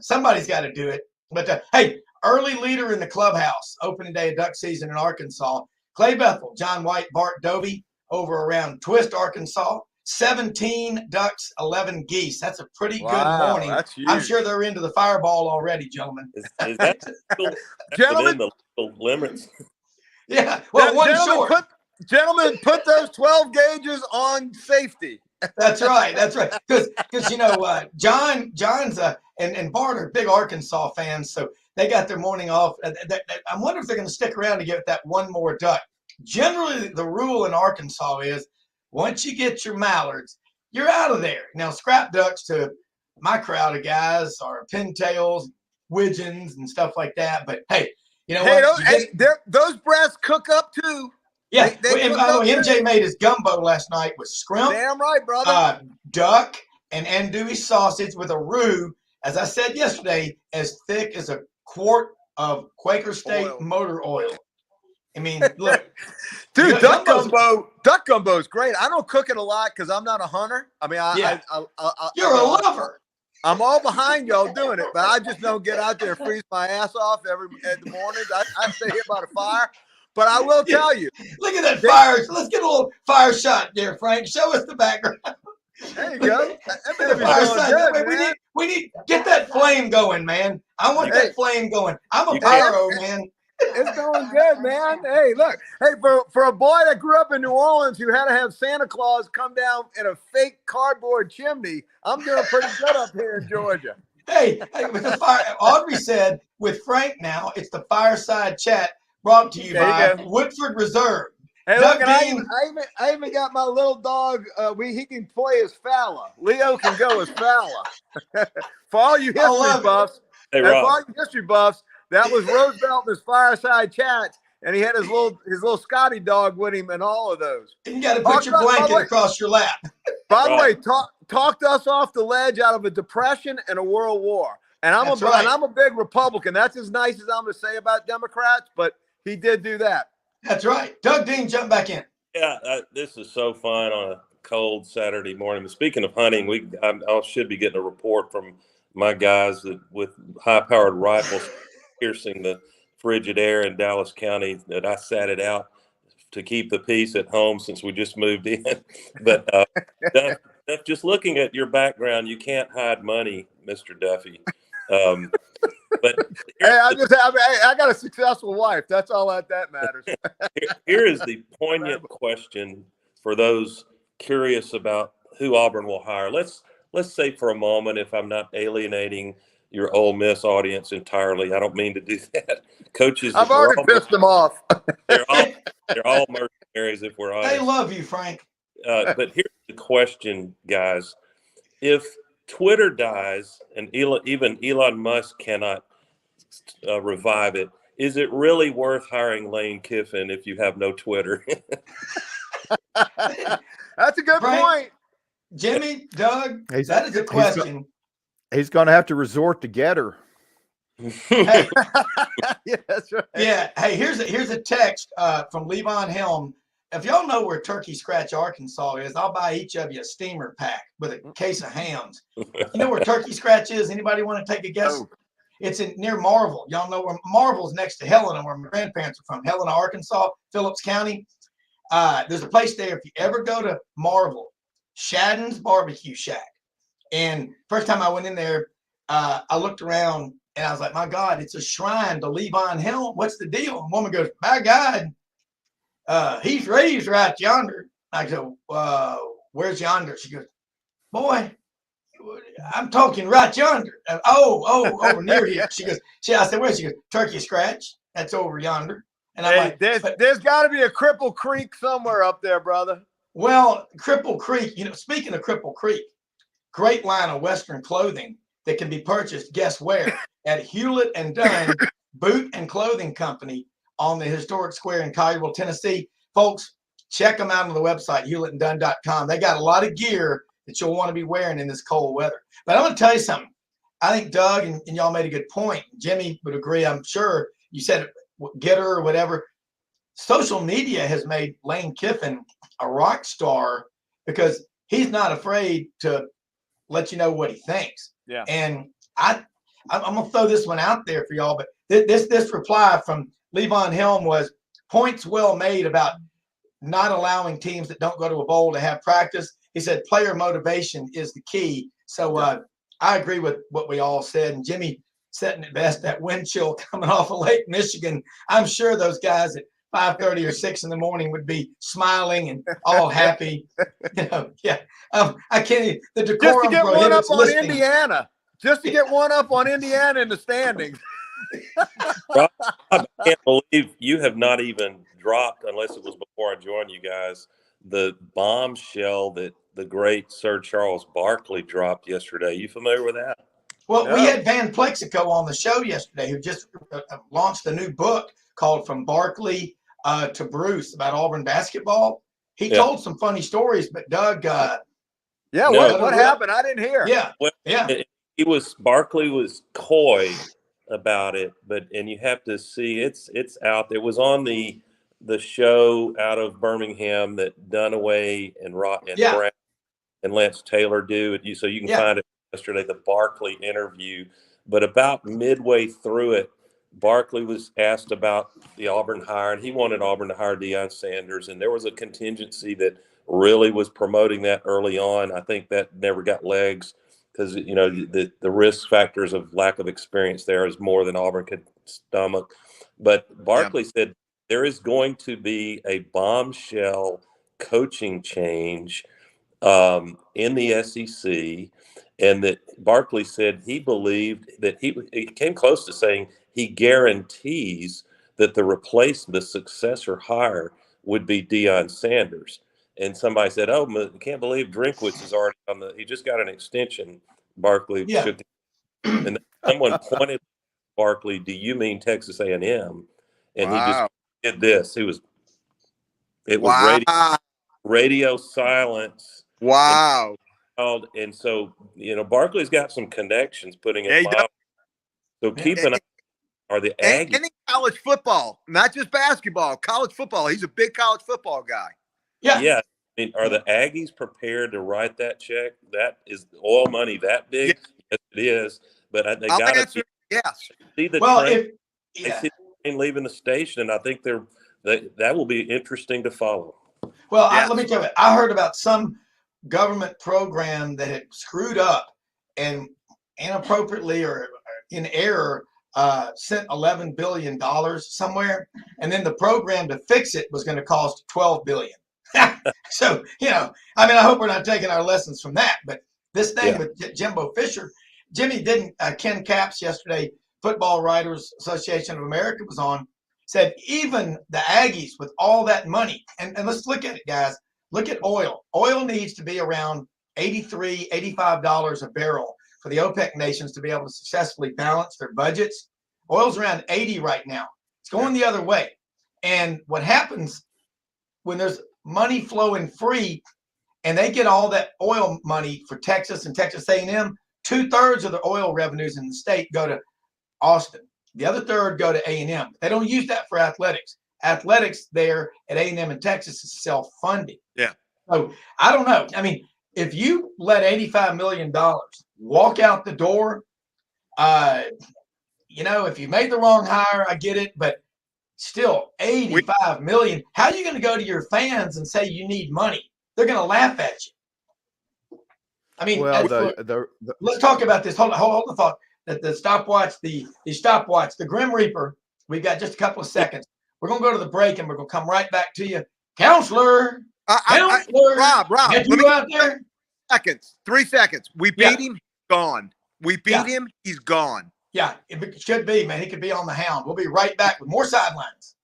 somebody's got to do it. But hey, early leader in the clubhouse, opening day of duck season in Arkansas. Clay Bethel, John White, Bart Dovey over around Twist, Arkansas. 17 ducks, 11 geese. That's a pretty good morning. That's huge. I'm sure they're into the fireball already, gentlemen. Is that still Gentlemen, within the limits? Yeah. Well, gentlemen, put those 12 gauges on safety. That's right. Because John's and Bart are big Arkansas fans, so they got their morning off. I wonder if they're going to stick around to get that one more duck. Generally, the rule in Arkansas is once you get your mallards, you're out of there. Now, scrap ducks to my crowd of guys are pintails, widgeons, and stuff like that. But hey, those breasts cook up too. Yeah, MJ made his gumbo last night with scrimp. Damn right, brother. Duck and andouille sausage with a roux, as I said yesterday, as thick as a quart of Quaker State motor oil. I mean, look. Dude, duck gumbo is great. I don't cook it a lot because I'm not a hunter. I mean, you're a lover. I'm all behind y'all doing it, but I just don't get out there and freeze my ass off in the mornings. I stay here by the fire. But I will tell you. Look at that fire. Let's get a little fire shot there, Frank. Show us the background. There you go. We need get that flame going, man. I want that flame going. I'm a pyro, man. It's going good, man. Hey, look. Hey, for a boy that grew up in New Orleans who had to have Santa Claus come down in a fake cardboard chimney, I'm doing pretty good up here in Georgia. Hey, with the fire, Audrey said with Frank now, it's the fireside chat brought to you by Woodford Reserve. Hey, look, I even got my little dog. He can play as Fowler. Leo can go as Fowler. For all you history buffs, that was Roosevelt in his fireside chat, and he had his little Scotty dog with him and all of those. And you got to put your blanket across your lap. By the way, talked us off the ledge out of a depression and a world war. And I'm a big Republican. That's as nice as I'm going to say about Democrats, but he did do that. That's right. Doug Dean, jump back in. Yeah, this is so fun on a cold Saturday morning. But speaking of hunting, I should be getting a report from my guys with high-powered rifles piercing the frigid air in Dallas County that I sat it out to keep the peace at home since we just moved in. But Duff, just looking at your background, you can't hide money, Mr. Duffy. But hey, I got a successful wife. That's all that matters. Here is the poignant question for those curious about who Auburn will hire. Let's say for a moment, if I'm not alienating your Ole Miss audience entirely, I don't mean to do that. Coaches, I've already pissed them off. They're all mercenaries, if we're honest. They love you, Frank. But here's the question, guys: if Twitter dies and even Elon Musk cannot revive it, is it really worth hiring Lane Kiffin if you have no Twitter? That's a good point. Jimmy, Doug, that is a question. He's going to have to resort to Getter. Hey, yeah, that's right. Yeah. Hey, here's a text from Levon Helm. If y'all know where Turkey Scratch, Arkansas is, I'll buy each of you a steamer pack with a case of hams. You know where Turkey Scratch is? Anybody want to take a guess? Oh. It's near Marvel. Y'all know where Marvel's next to Helena, where my grandparents are from. Helena, Arkansas, Phillips County. There's a place there if you ever go to Marvel, Shadden's Barbecue Shack. And first time I went in there, I looked around and I was like, my God, it's a shrine to Levon Helm. What's the deal? And a woman goes, by God, he's raised right yonder. I go, where's yonder? She goes, boy, I'm talking right yonder. Over near here. She goes, I said, where? She goes, Turkey Scratch. That's over yonder. And I'm like, there's got to be a Cripple Creek somewhere up there, brother. Well, Cripple Creek, speaking of Cripple Creek great line of Western clothing that can be purchased, guess where? At Hewlett and Dunn Boot and Clothing Company on the historic square in Collierville, Tennessee. Folks, check them out on the website, hewlettanddunn.com. They got a lot of gear that you'll want to be wearing in this cold weather. But I'm going to tell you something. I think Doug and y'all made a good point. Jimmy would agree, I'm sure. You said get her or whatever. Social media has made Lane Kiffin a rock star because he's not afraid to let you know what he thinks. Yeah. And I'm going to throw this one out there for y'all, but this reply from Levon Helm was points well made about not allowing teams that don't go to a bowl to have practice. He said player motivation is the key. So I agree with what we all said. And Jimmy setting it best, that wind chill coming off of Lake Michigan. I'm sure those guys at 5:30 or 6 in the morning would be smiling and all happy. I can't. The decorum just to get one up on listening. Indiana. Just to get one up on Indiana in the standings. Rob, I can't believe you have not even dropped, unless it was before I joined you guys, the bombshell that the great Sir Charles Barkley dropped yesterday. You familiar with that? Well, we had Van Plexico on the show yesterday, who just launched a new book called From Barkley to Bruce about Auburn basketball. He told some funny stories, but Doug. What happened? I didn't hear. Barkley was coy about it, and you have to see it's out there. It was on the show out of Birmingham that Dunaway and Brown and Lance Taylor do. So you can find it yesterday, the Barkley interview. But about midway through it, Barkley was asked about the Auburn hire, and he wanted Auburn to hire Deion Sanders, and there was a contingency that really was promoting that early on. I think that never got legs because the risk factors of lack of experience there is more than Auburn could stomach. But Barkley said there is going to be a bombshell coaching change in the SEC, and that Barkley said he believed that he came close to saying he guarantees that the successor hire would be Deion Sanders. And somebody said, "Oh, I can't believe Drinkwitz is already he just got an extension." Barkley shook, and someone pointed to Barkley, "Do you mean Texas A&M?" And he just did this. It was radio silence. Wow. And so, Barkley's got some connections putting it mildly. So keep an eye. Are the Aggies? Any college football, not just basketball, college football. He's a big college football guy. Yeah. I mean, are the Aggies prepared to write that check? That is oil money that big? Yes, it is. But they got to see the train. They see the train leaving the station, and I think that will be interesting to follow. Well, let me tell you, I heard about some government program that had screwed up and inappropriately or in error sent $11 billion somewhere, and then the program to fix it was going to cost $12 billion. So, I hope we're not taking our lessons from that, but this thing with Jimbo Fisher, Jimmy didn't, Ken Capps yesterday, Football Writers Association of America was on, said even the Aggies with all that money, and let's look at it, guys. Look at oil. Oil needs to be around $83, $85 a barrel for the OPEC nations to be able to successfully balance their budgets. Oil's around 80 right now. It's going the other way. And what happens when there's money flowing free and they get all that oil money for Texas and Texas A&M, 2/3 of the oil revenues in the state go to Austin. The other third go to A&M. They don't use that for athletics. Athletics there at A&M and Texas is self-funding. Yeah. So I don't know. If you let $85 million walk out the door, if you made the wrong hire, I get it, but still $85 million. How are you going to go to your fans and say you need money? They're going to laugh at you. Let's talk about this. Hold the thought. The stopwatch, the Grim Reaper. We've got just a couple of seconds. We're going to go to the break, and we're going to come right back to you. Counselor. Rob, let me out there. 3 seconds. We beat him, gone. We beat him, he's gone. Yeah, it should be, man. He could be on the hound. We'll be right back with more Sidelines.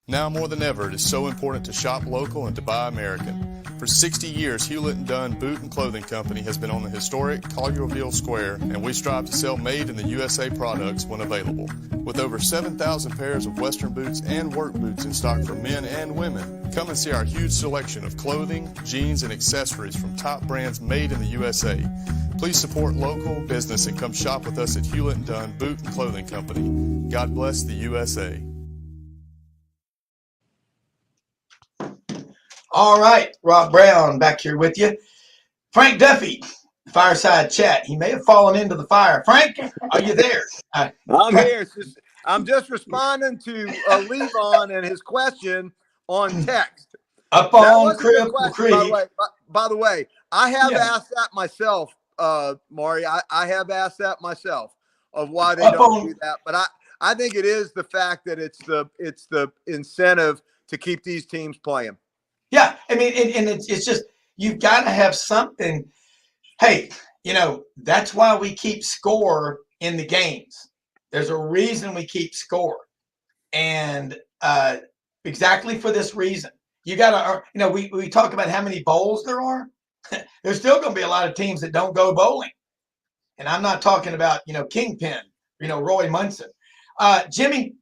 Now more than ever, it is so important to shop local and to buy American. For 60 years, Hewlett & Dunn Boot and Clothing Company has been on the historic Collierville Square, and we strive to sell made in the USA products when available. With over 7,000 pairs of Western boots and work boots in stock for men and women, come and see our huge selection of clothing, jeans, and accessories from top brands made in the USA. Please support local business and come shop with us at Hewlett & Dunn Boot and Clothing Company. God bless the USA. All right, Rob Browne back here with you. Frank Duffy, fireside chat. He may have fallen into the fire. Frank, are you there? I'm here. I'm just responding to Levon and his question on text. Up That on was a good Cripple question, Creek. by the way, I have asked that myself, Maury. I have asked that myself of why they don't do that. But I think it is the fact that it's the incentive to keep these teams playing. Yeah, I mean, and it's just, you've got to have something. Hey, that's why we keep score in the games. There's a reason we keep score. And exactly for this reason. You got to, we talk about how many bowls there are. There's still going to be a lot of teams that don't go bowling. And I'm not talking about, Kingpin, Roy Munson. Jimmy,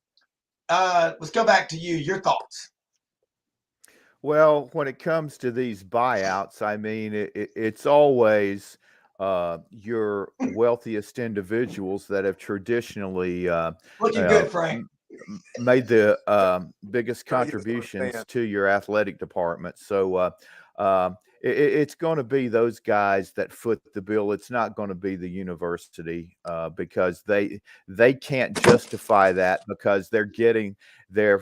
let's go back to you. Your thoughts. Well, when it comes to these buyouts, I mean, it's always your wealthiest individuals that have traditionally looking good, Frank, made the biggest contributions to your athletic department. So it's going to be those guys that foot the bill. It's not going to be the university because they can't justify that because they're getting their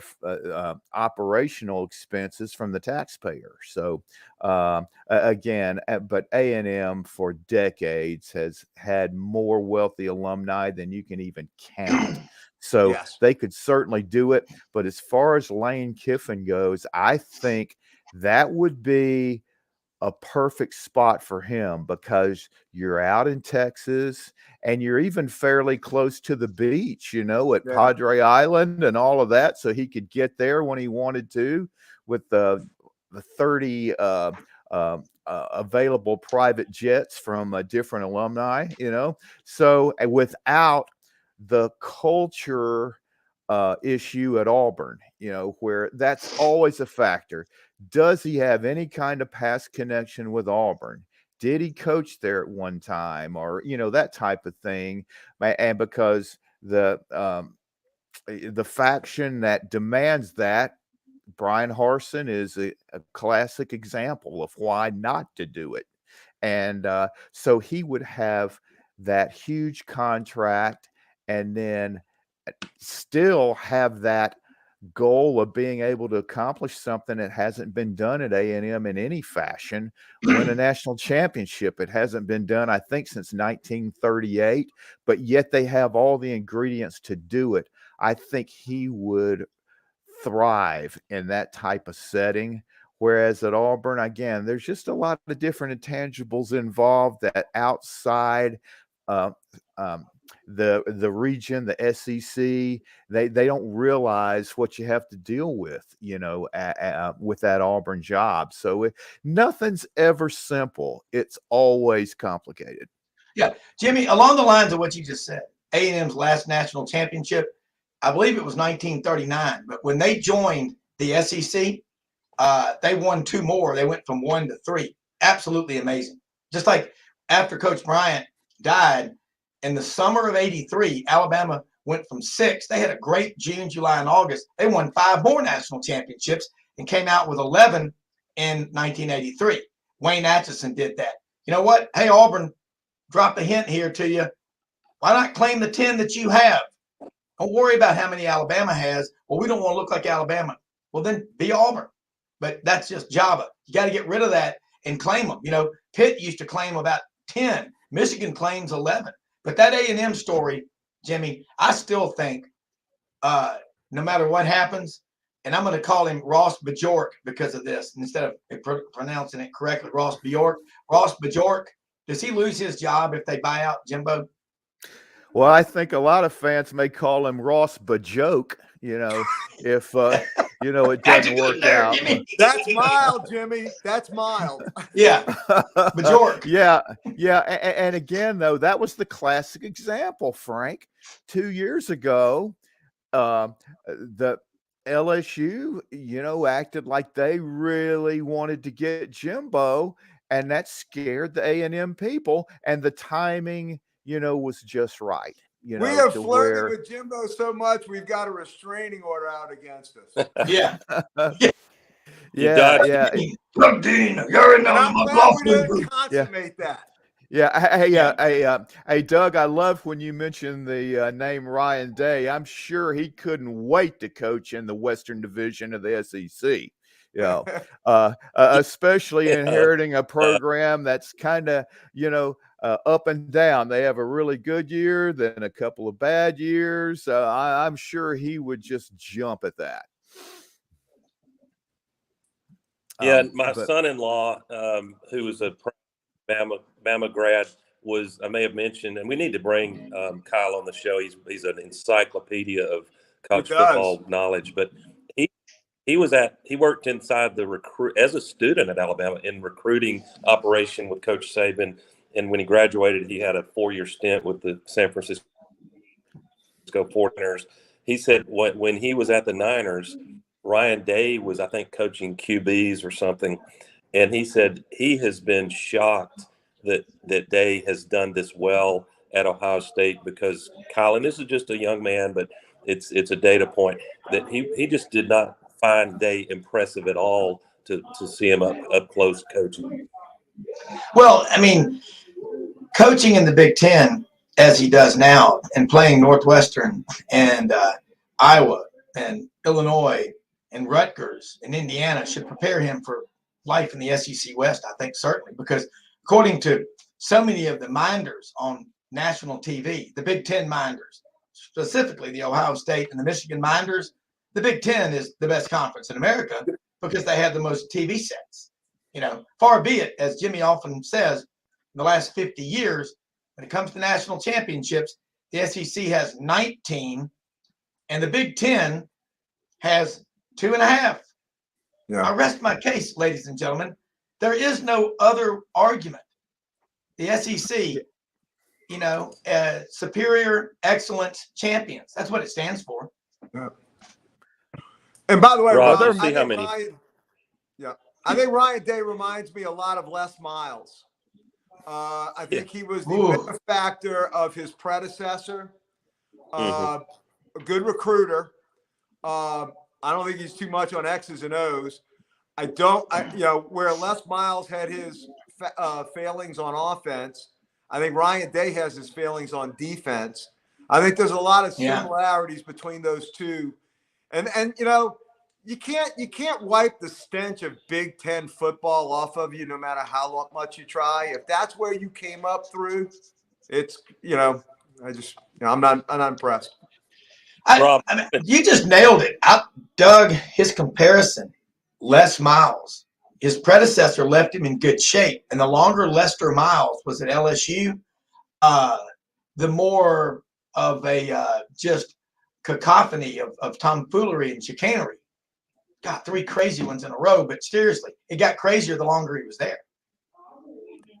operational expenses from the taxpayer. So again, but A&M for decades has had more wealthy alumni than you can even count. So yes, they could certainly do it. But as far as Lane Kiffin goes, I think that would be a perfect spot for him because you're out in Texas and you're even fairly close to the beach, at Padre Island and all of that. So he could get there when he wanted to with the 30 available private jets from different alumni, So without the culture issue at Auburn, where that's always a factor. Does he have any kind of past connection with Auburn? Did he coach there at one time, or that type of thing? And because the faction that demands that, Brian Harsin is a classic example of why not to do it. And so he would have that huge contract and then still have that goal of being able to accomplish something that hasn't been done at A&M in any fashion, win a national championship. It hasn't been done, I think, since 1938, but yet they have all the ingredients to do it. I think he would thrive in that type of setting. Whereas at Auburn, again, there's just a lot of different intangibles involved that outside the region, the SEC, they don't realize what you have to deal with, with that Auburn job. So nothing's ever simple. It's always complicated. Yeah, Jimmy, along the lines of what you just said, A&M's last national championship, I believe it was 1939. But when they joined the SEC, they won two more. They went from 1 to 3. Absolutely amazing. Just like after Coach Bryant died, in the summer of '83, Alabama went from 6. They had a great June, July, and August. They won 5 more national championships and came out with 11 in 1983. Wayne Atchison did that. You know what? Hey, Auburn, drop a hint here to you. Why not claim the 10 that you have? Don't worry about how many Alabama has. Well, we don't want to look like Alabama. Well, then be Auburn. But that's just Java. You got to get rid of that and claim them. Pitt used to claim about 10. Michigan claims 11. But that A&M story, Jimmy, I still think no matter what happens, and I'm going to call him Ross Bjork because of this, instead of pronouncing it correctly, Ross Bjork. Ross Bjork, does he lose his job if they buy out Jimbo? Well, I think a lot of fans may call him Ross Bajoke, if it doesn't work out. That's mild, Jimmy. That's mild. Yeah, Bajork. Yeah. And again, though, that was the classic example, Frank. 2 years ago, the LSU, acted like they really wanted to get Jimbo, and that scared the A&M people, and the timing, was just right. We have flirted with Jimbo so much, we've got a restraining order out against us. Yeah. Yeah. Look, Dean, you're in And I'm glad we didn't consummate that. Yeah. Hey, Doug, I love when you mentioned the name Ryan Day. I'm sure he couldn't wait to coach in the Western Division of the SEC. Especially inheriting a program that's kind of, up and down. They have a really good year, then a couple of bad years. I'm sure he would just jump at that. Yeah, my son-in-law, who was a Bama grad, I may have mentioned, and we need to bring Kyle on the show. He's an encyclopedia of college football knowledge, but he worked inside the as a student at Alabama in recruiting operation with Coach Saban. And when he graduated, he had a 4-year stint with the San Francisco 49ers. He said when he was at the Niners, Ryan Day was, I think, coaching QBs or something. And he said he has been shocked that Day has done this well at Ohio State because, Kyle, and this is just a young man, but it's a data point that he just did not find Day impressive at all to see him up close coaching. Well, I mean, coaching in the Big Ten as he does now and playing Northwestern and Iowa and Illinois and Rutgers and Indiana should prepare him for life in the SEC West, I think, certainly, because according to so many of the minders on national TV, the Big Ten minders, specifically the Ohio State and the Michigan minders, the Big Ten is the best conference in America because they have the most TV sets. Far be it, as Jimmy often says, in the last 50 years, when it comes to national championships, the SEC has 19 and the Big Ten has 2.5. I rest my case, ladies and gentlemen. There is no other argument. The SEC, superior, excellent champions. That's what it stands for. Yeah. And by the way, Rob, I think Ryan Day reminds me a lot of Les Miles. I think he was the benefactor of his predecessor, a good recruiter. I don't think he's too much on X's and O's. Where Les Miles had his failings on offense, I think Ryan Day has his failings on defense. I think there's a lot of similarities between those two. And you can't wipe the stench of Big Ten football off of you no matter how much you try. If that's where you came up through, it's I'm not impressed. I mean, you just nailed it. Doug, his comparison, Les Miles, his predecessor left him in good shape. And the longer Lester Miles was at LSU, the more of a just cacophony of tomfoolery and chicanery. Got 3 crazy ones in a row, but seriously, it got crazier the longer he was there.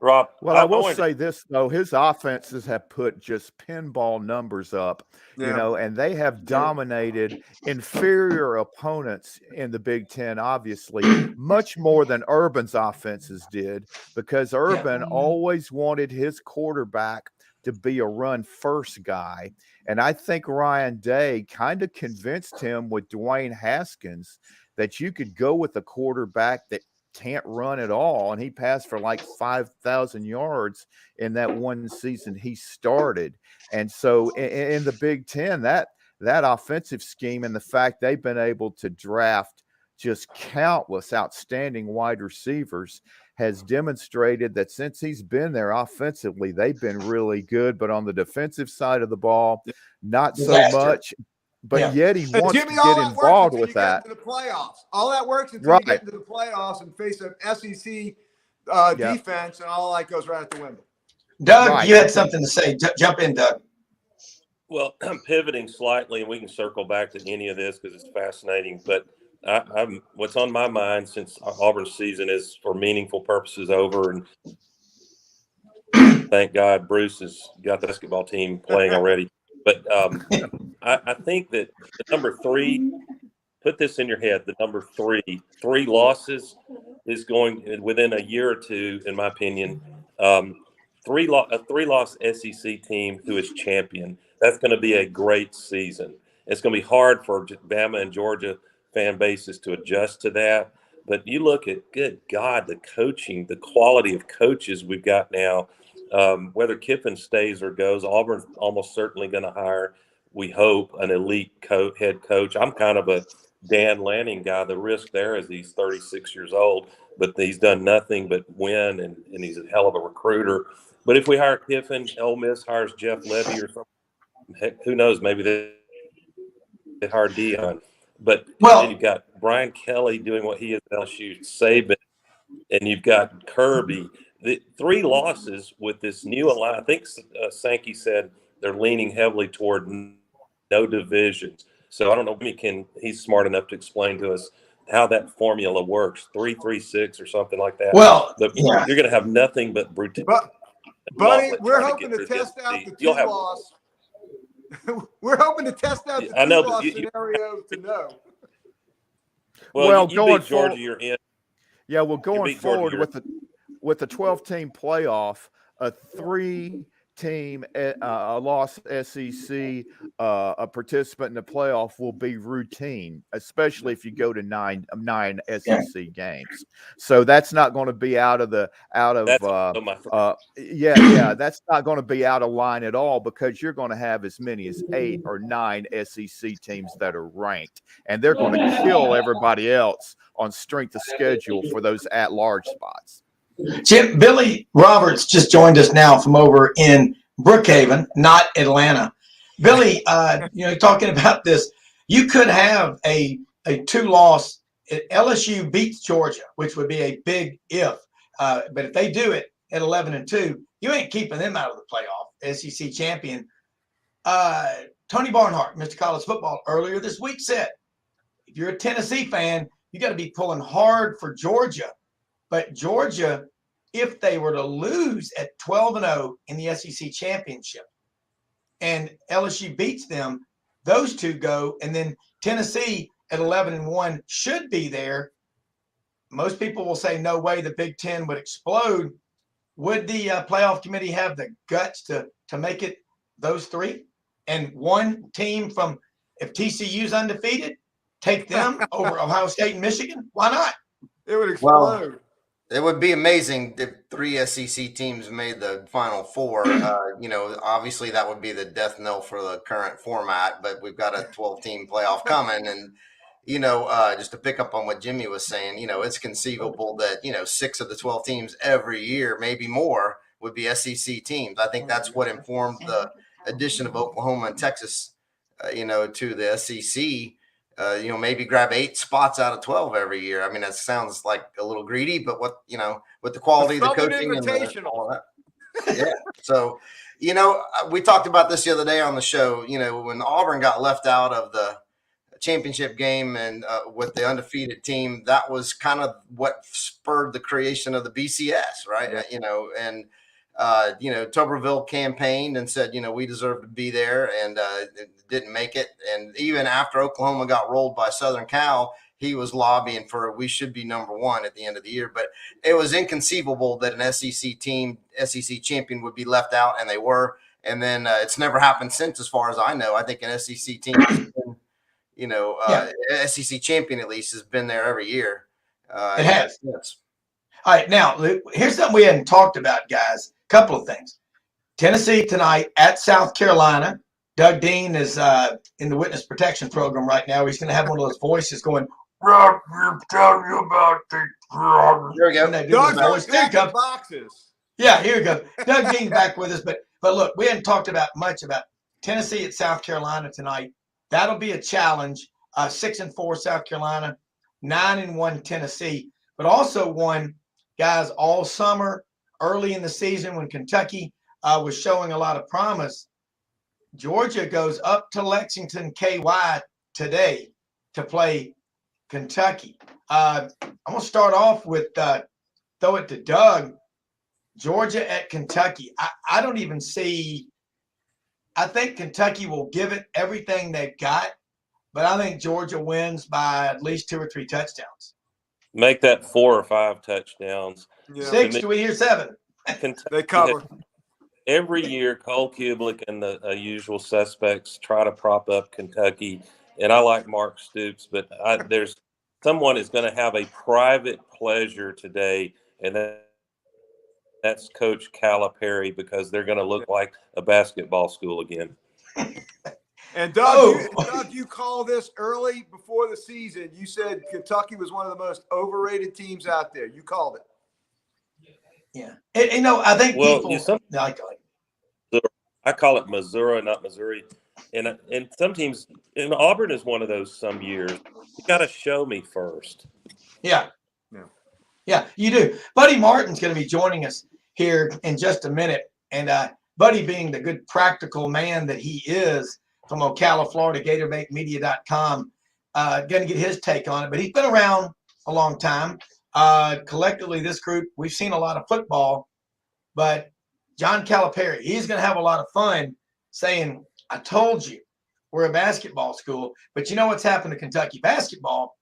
Rob, well, I will say this, though. His offenses have put just pinball numbers up, and they have dominated inferior opponents in the Big Ten, obviously, much more than Urban's offenses did, because Urban always wanted his quarterback to be a run-first guy. And I think Ryan Day kind of convinced him with Dwayne Haskins that you could go with a quarterback that can't run at all, and he passed for like 5,000 yards in that one season he started. And so in the Big Ten, that offensive scheme and the fact they've been able to draft just countless outstanding wide receivers has demonstrated that since he's been there offensively, they've been really good, but on the defensive side of the ball, not so much. But yet he wants to get involved with that. Get into the playoffs. All that works until you get into the playoffs and face an SEC defense, and all that goes right out the window. Doug, you had something to say. Jump in, Doug. Well, I'm pivoting slightly, and we can circle back to any of this because it's fascinating. But I'm what's on my mind since Auburn's season is for meaningful purposes over, and thank God Bruce has got the basketball team playing already. But I think that the number 3, put this in your head, the number 3 losses is going within a year or two, in my opinion. A 3-loss SEC team who is champion. That's going to be a great season. It's going to be hard for Bama and Georgia fan bases to adjust to that. But you look at, good God, the coaching, the quality of coaches we've got now. Whether Kiffin stays or goes, Auburn's almost certainly going to hire, we hope, an elite head coach. I'm kind of a Dan Lanning guy. The risk there is he's 36 years old, but he's done nothing but win, and he's a hell of a recruiter. But if we hire Kiffin, Ole Miss hires Jeff Levy or something, heck, who knows? Maybe they hire Dion. But then you've got Brian Kelly doing what he is at LSU, Saban, and you've got Kirby. The 3 losses with this new alliance. I think Sankey said they're leaning heavily toward no divisions. So I don't know if he's smart enough to explain to us how that formula works. 3-3-6 or something like that. Well, you're going to have nothing but brutality. Buddy, we're hoping to test out the 2-loss. We're hoping to test out the 2-loss scenario to know. Well, you going beat Georgia, forward, you're in. Yeah, well, going forward Georgia, with the 12-team playoff, a 3-team loss SEC a participant in the playoff will be routine, especially if you go to nine SEC games. So that's not going to be that's not going to be out of line at all, because you're going to have as many as 8 or 9 SEC teams that are ranked, and they're going to kill everybody else on strength of schedule for those at-large spots. Jim, Billy Roberts just joined us now from over in Brookhaven, not Atlanta. Billy, talking about this, you could have a 2-loss. LSU beats Georgia, which would be a big if. But if they do it at 11-2, you ain't keeping them out of the playoff. SEC champion Tony Barnhart, Mr. College Football, earlier this week said, if you're a Tennessee fan, you got to be pulling hard for Georgia. But Georgia, if they were to lose at 12-0 in the SEC championship and LSU beats them, those 2 go, and then Tennessee at 11-1 should be there. Most people will say no way the Big Ten would explode. Would the playoff committee have the guts to make it those 3? And one team from, if TCU's undefeated, take them over Ohio State and Michigan? Why not? It would explode. Well, it would be amazing if 3 SEC teams made the Final Four. Obviously that would be the death knell for the current format, but we've got a 12-team playoff coming. And, just to pick up on what Jimmy was saying, it's conceivable that, 6 of the 12 teams every year, maybe more, would be SEC teams. I think that's what informed the addition of Oklahoma and Texas, to the SEC. Maybe grab 8 spots out of 12 every year. I mean, that sounds like a little greedy, but with the quality of the coaching and all that. Yeah. So, we talked about this the other day on the show, when Auburn got left out of the championship game and with the undefeated team, that was kind of what spurred the creation of the BCS, right? Tuberville campaigned and said, we deserve to be there, and didn't make it. And even after Oklahoma got rolled by Southern Cal, he was lobbying for we should be number 1 at the end of the year. But it was inconceivable that an SEC team, SEC champion, would be left out, and they were. And then it's never happened since, as far as I know. I think an SEC team has been, SEC champion at least has been there every year. It has. Yes. All right, now here's something we hadn't talked about, guys. Couple of things. Tennessee tonight at South Carolina. Doug Dean is in the witness protection program right now. He's going to have one of those voices going, Rob, we're telling you about the Here we go. Doug's back in boxes. Yeah, here we go. Doug Dean's back with us. But look, we hadn't talked much about Tennessee at South Carolina tonight. That'll be a challenge. 6-4 South Carolina, 9-1 Tennessee, but also won, guys, all summer, early in the season when Kentucky was showing a lot of promise. Georgia goes up to Lexington KY today to play Kentucky. I'm going to start off with throw it to Doug. Georgia at Kentucky. I don't even see. I think Kentucky will give it everything they've got, but I think Georgia wins by at least 2 or 3 touchdowns. Make that 4 or 5 touchdowns. Yeah. 6? Do we hear 7? They cover. Every year, Cole Kubelik and the usual suspects try to prop up Kentucky, and I like Mark Stoops, but there's someone is going to have a private pleasure today, and that's Coach Calipari, because they're going to look like a basketball school again. And Doug, you called this early before the season. You said Kentucky was one of the most overrated teams out there. You called it. Yeah. I think people I call it Missouri, not Missouri. And some teams, and Auburn is one of those some years. You got to show me first. Yeah, you do. Buddy Martin's going to be joining us here in just a minute. And Buddy, being the good practical man that he is from Ocala, Florida, GatorBaitMedia.com, going to get his take on it. But he's been around a long time. Collectively, this group, we've seen a lot of football. But John Calipari, he's going to have a lot of fun saying, I told you, we're a basketball school. But you know what's happened to Kentucky basketball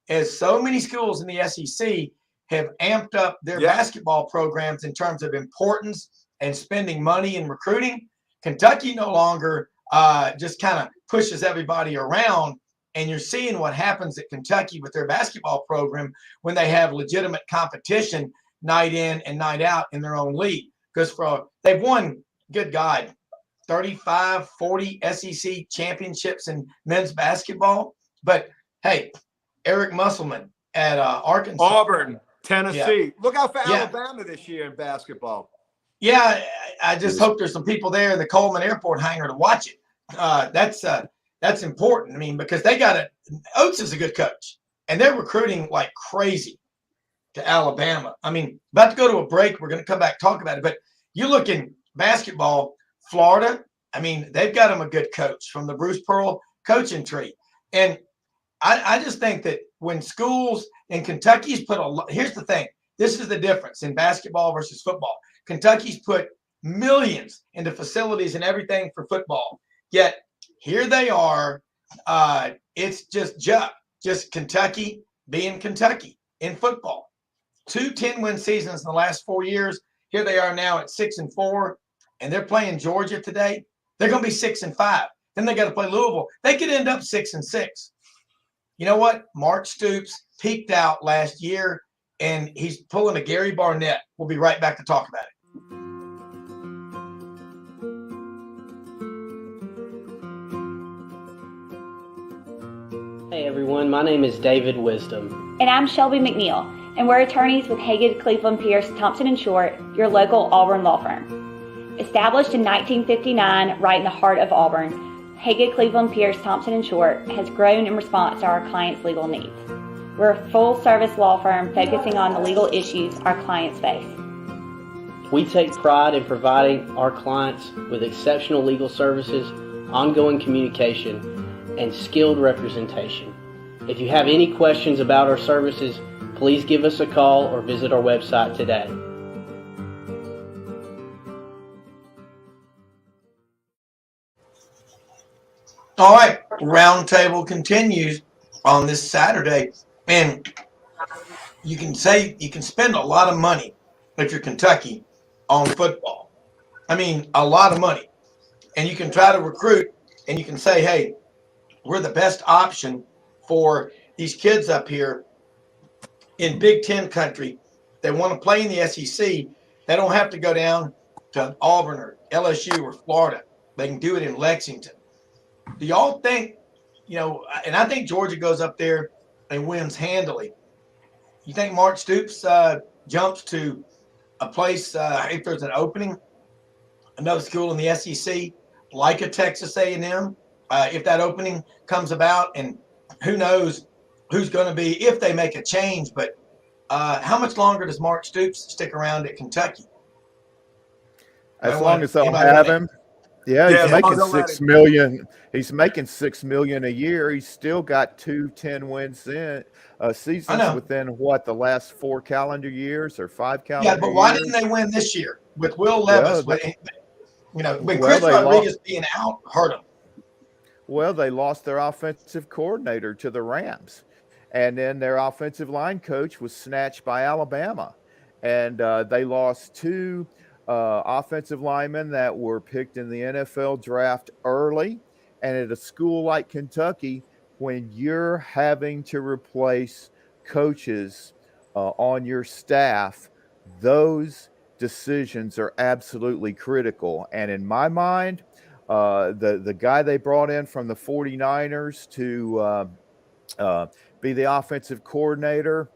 is so many schools in the SEC have amped up their basketball programs in terms of importance and spending money and recruiting. Kentucky no longer just kind of pushes everybody around. And you're seeing what happens at Kentucky with their basketball program when they have legitimate competition night in and night out in their own league. Because they've won, good God, 35, 40 SEC championships in men's basketball. But, hey, Eric Musselman at Arkansas. Auburn, Tennessee. Yeah. Look out for Alabama this year in basketball. Yeah, I just hope there's some people there in the Coleman Airport hangar to watch it. That's important. I mean, because they got it. Oates is a good coach, and they're recruiting like crazy to Alabama. I mean, about to go to a break. We're going to come back and talk about it. But you look in basketball, Florida, I mean, they've got them a good coach from the Bruce Pearl coaching tree. And I just think that when schools in Kentucky's put here's the thing. This is the difference in basketball versus football. Kentucky's put millions into facilities and everything for football. Yet here they are. It's just Kentucky being Kentucky in football. 2 10-win seasons in the last 4 years. Here they are now at 6-4, and they're playing Georgia today. They're going to be 6-5. Then they got to play Louisville. They could end up 6-6. You know what? Mark Stoops peaked out last year, and he's pulling a Gary Barnett. We'll be right back to talk about it. Hey everyone, my name is David Wisdom. And I'm Shelby McNeil, and we're attorneys with Hagen, Cleveland, Pierce, Thompson & Short, your local Auburn law firm. Established in 1959 right in the heart of Auburn, Hagen, Cleveland, Pierce, Thompson & Short has grown in response to our clients' legal needs. We're a full-service law firm focusing on the legal issues our clients face. We take pride in providing our clients with exceptional legal services, ongoing communication, and skilled representation. If you have any questions about our services, please give us a call or visit our website today. All right, Roundtable continues on this Saturday, and you can spend a lot of money if you're Kentucky on football. I mean, a lot of money, and you can try to recruit, and you can say, hey, we're the best option for these kids up here in Big Ten country. They want to play in the SEC. They don't have to go down to Auburn or LSU or Florida. They can do it in Lexington. Do y'all think, and I think Georgia goes up there and wins handily. You think Mark Stoops jumps to a place, if there's an opening, another school in the SEC, like a Texas A&M, if that opening comes about, and who knows who's going to be, if they make a change, but how much longer does Mark Stoops stick around at Kentucky? As long as they'll have him. Yeah, Yeah, he's as long making as they'll let $6 him. million. He's making $6 million a year. He's still got 2 10-win I seasons know. within what, the last 4 calendar years or 5 Yeah, calendar but why didn't years? they win this year with Will Well, Levis? When well, Chris they lost. Rodriguez being out hurt him. Well, they lost their offensive coordinator to the Rams, and then their offensive line coach was snatched by Alabama, and they lost 2 offensive linemen that were picked in the NFL draft early. And at a school like Kentucky, when you're having to replace coaches on your staff, those decisions are absolutely critical. And in my mind, the guy they brought in from the 49ers to be the offensive coordinator,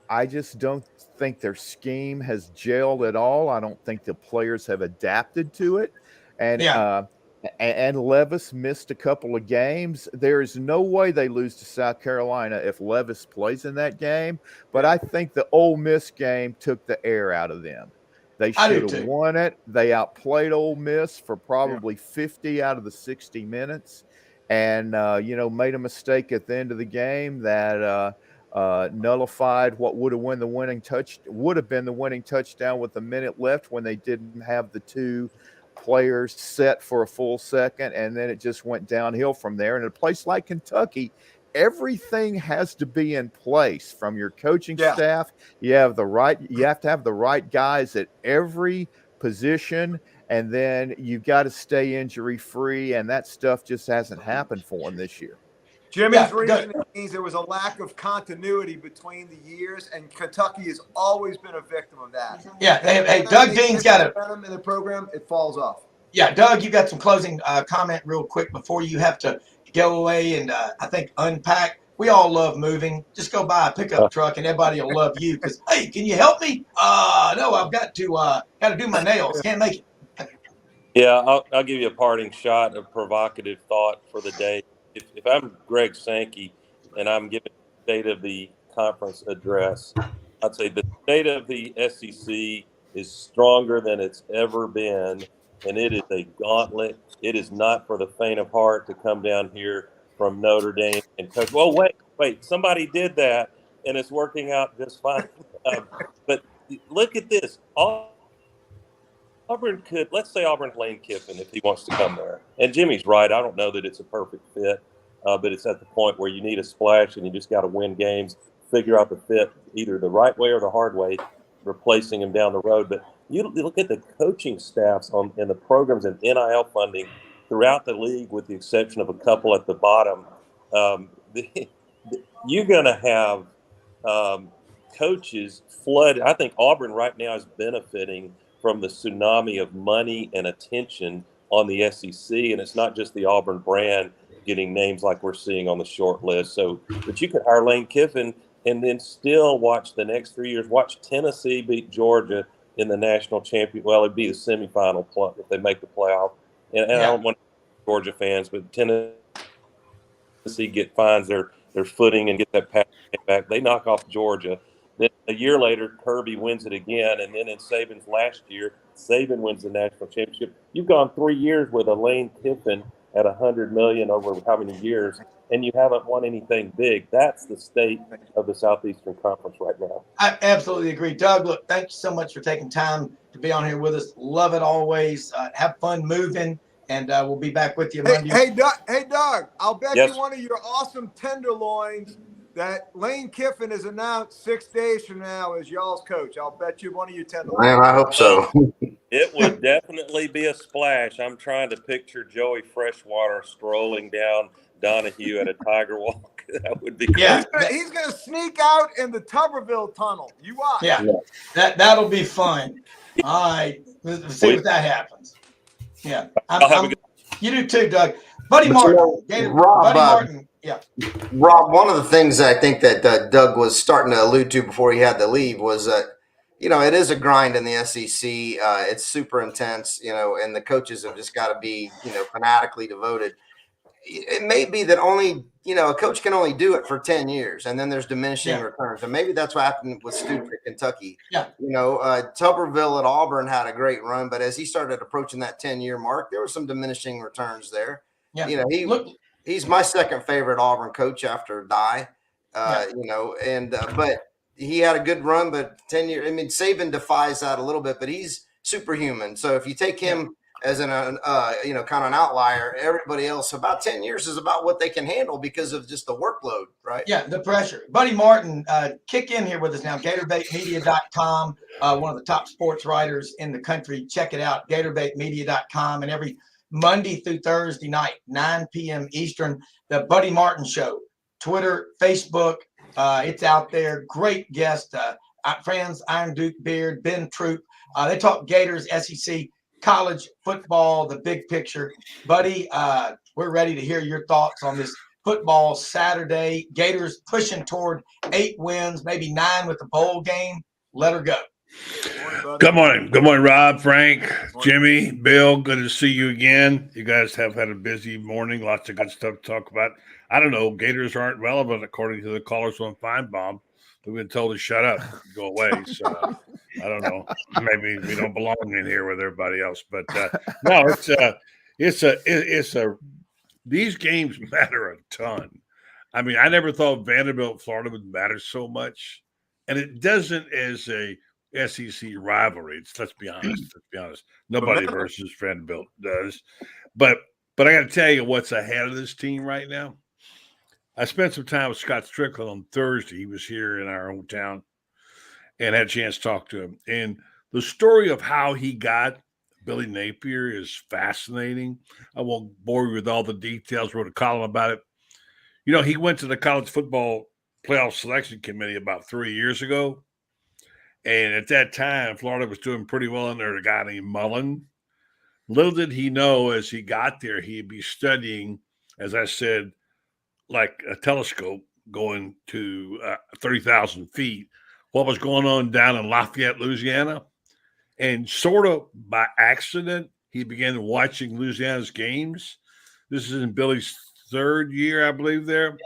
I just don't think their scheme has gelled at all. I don't think the players have adapted to it. And Yeah. and Levis missed a couple of games. There is no way they lose to South Carolina if Levis plays in that game. But I think the Ole Miss game took the air out of them. They I do should have too. won it. They outplayed Ole Miss for probably 50 out of the 60 minutes, and made a mistake at the end of the game that nullified what would have been the winning touchdown with a minute left when they didn't have the 2 players set for a full second, and then it just went downhill from there. And in a place like Kentucky, everything has to be in place from your coaching staff. You have to have the right guys at every position, and then you've got to stay injury free, and that stuff just hasn't happened for them this year. Jimmy's reasoning means there was a lack of continuity between the years, and Kentucky has always been a victim of that. Yeah, hey, Doug Dean's got a in the program. It falls off. Yeah, Doug, you got some closing comment real quick before you have to go away and I think unpack. We all love moving. Just go buy a pickup truck and everybody will love you because, hey, can you help me? No, I've got to do my nails. Can't make it. Yeah, I'll give you a parting shot of provocative thought for the day. If I'm Greg Sankey and I'm giving the state of the conference address, I'd say the state of the SEC is stronger than it's ever been, and it is a gauntlet. It is not for the faint of heart to come down here from Notre Dame and coach. Well, wait, somebody did that, and it's working out just fine. But look at this. Auburn could, let's say Auburn Lane Kiffin if he wants to come there. And Jimmy's right. I don't know that it's a perfect fit, but it's at the point where you need a splash and you just got to win games, figure out the fit either the right way or the hard way, replacing him down the road. But you look at the coaching staffs in the programs and NIL funding throughout the league, with the exception of a couple at the bottom. You're going to have coaches flood. I think Auburn right now is benefiting from the tsunami of money and attention on the SEC. And it's not just the Auburn brand getting names like we're seeing on the short list. So, but you could hire Lane Kiffin and then still watch the next 3 years, watch Tennessee beat Georgia in the national champion. Well, it'd be the semifinal if they make the playoff. And I don't want Georgia fans, but Tennessee finds their footing and get that pass back. They knock off Georgia. Then a year later, Kirby wins it again. And then in Saban's last year, Saban wins the national championship. You've gone 3 years with a Lane Kiffin at $100 million over how many years, and you haven't won anything big. That's the state of the Southeastern Conference right now. I absolutely agree. Doug, look, thank you so much for taking time to be on here with us. Love it always. Have fun moving, and we'll be back with you Monday. Hey, Doug, I'll bet you one of your awesome tenderloins that Lane Kiffin is announced 6 days from now as y'all's coach. I'll bet you one of your tenderloins. Man, I hope so. It would definitely be a splash. I'm trying to picture Joey Freshwater strolling down Donahue at a Tiger Walk. That would be great. Yeah. He's gonna sneak out in the Tuberville Tunnel. You watch. Yeah. That'll be fun. All right. Let's see what that happens. Yeah. You do too, Doug. Buddy Martin. Martin. Yeah. Rob, one of the things I think that Doug was starting to allude to before he had to leave was that, it is a grind in the SEC. It's super intense, and the coaches have just got to be, fanatically devoted. it may be that only, a coach can only do it for 10 years and then there's diminishing returns. And maybe that's what happened with Stoops at Kentucky. Yeah. Tuberville at Auburn had a great run, but as he started approaching that 10-year mark, there were some diminishing returns there. Yeah. He's my second favorite Auburn coach after Dye, but he had a good run, but 10 years, Saban defies that a little bit, but he's superhuman. So if you take him as kind of an outlier, everybody else, about 10 years is about what they can handle because of just the workload, right? Yeah, the pressure. Buddy Martin, kick in here with us now, GatorbaitMedia.com, one of the top sports writers in the country. Check it out, GatorbaitMedia.com, and every Monday through Thursday night, 9 p.m. Eastern, the Buddy Martin Show, Twitter, Facebook, it's out there. Great guest, friends, Iron Duke Beard, Ben Troop. They talk Gators, SEC, college football, the big picture. Buddy, we're ready to hear your thoughts on this football Saturday. Gators pushing toward 8 wins, maybe 9 with the bowl game. Let her go. Good morning. Good morning, Rob, Frank, Jimmy, Bill. Good to see you again. You guys have had a busy morning. Lots of good stuff to talk about. I don't know. Gators aren't relevant according to the callers on Feinbaum. We've been told to shut up, go away. So I don't know. Maybe we don't belong in here with everybody else. But no, these games matter a ton. I mean, I never thought Vanderbilt, Florida would matter so much, and it doesn't as a SEC rivalry. Let's be honest. Nobody versus Vanderbilt does. But I got to tell you what's ahead of this team right now. I spent some time with Scott Strickland on Thursday. He was here in our hometown and had a chance to talk to him. And the story of how he got Billy Napier is fascinating. I won't bore you with all the details. Wrote a column about it. He went to the college football playoff selection committee about 3 years ago. And at that time, Florida was doing pretty well under a guy named Mullen. Little did he know as he got there, he'd be studying, as I said, like a telescope going to 30,000 feet, what was going on down in Lafayette, Louisiana. And sort of by accident, he began watching Louisiana's games. This is in Billy's 3rd year, I believe, there.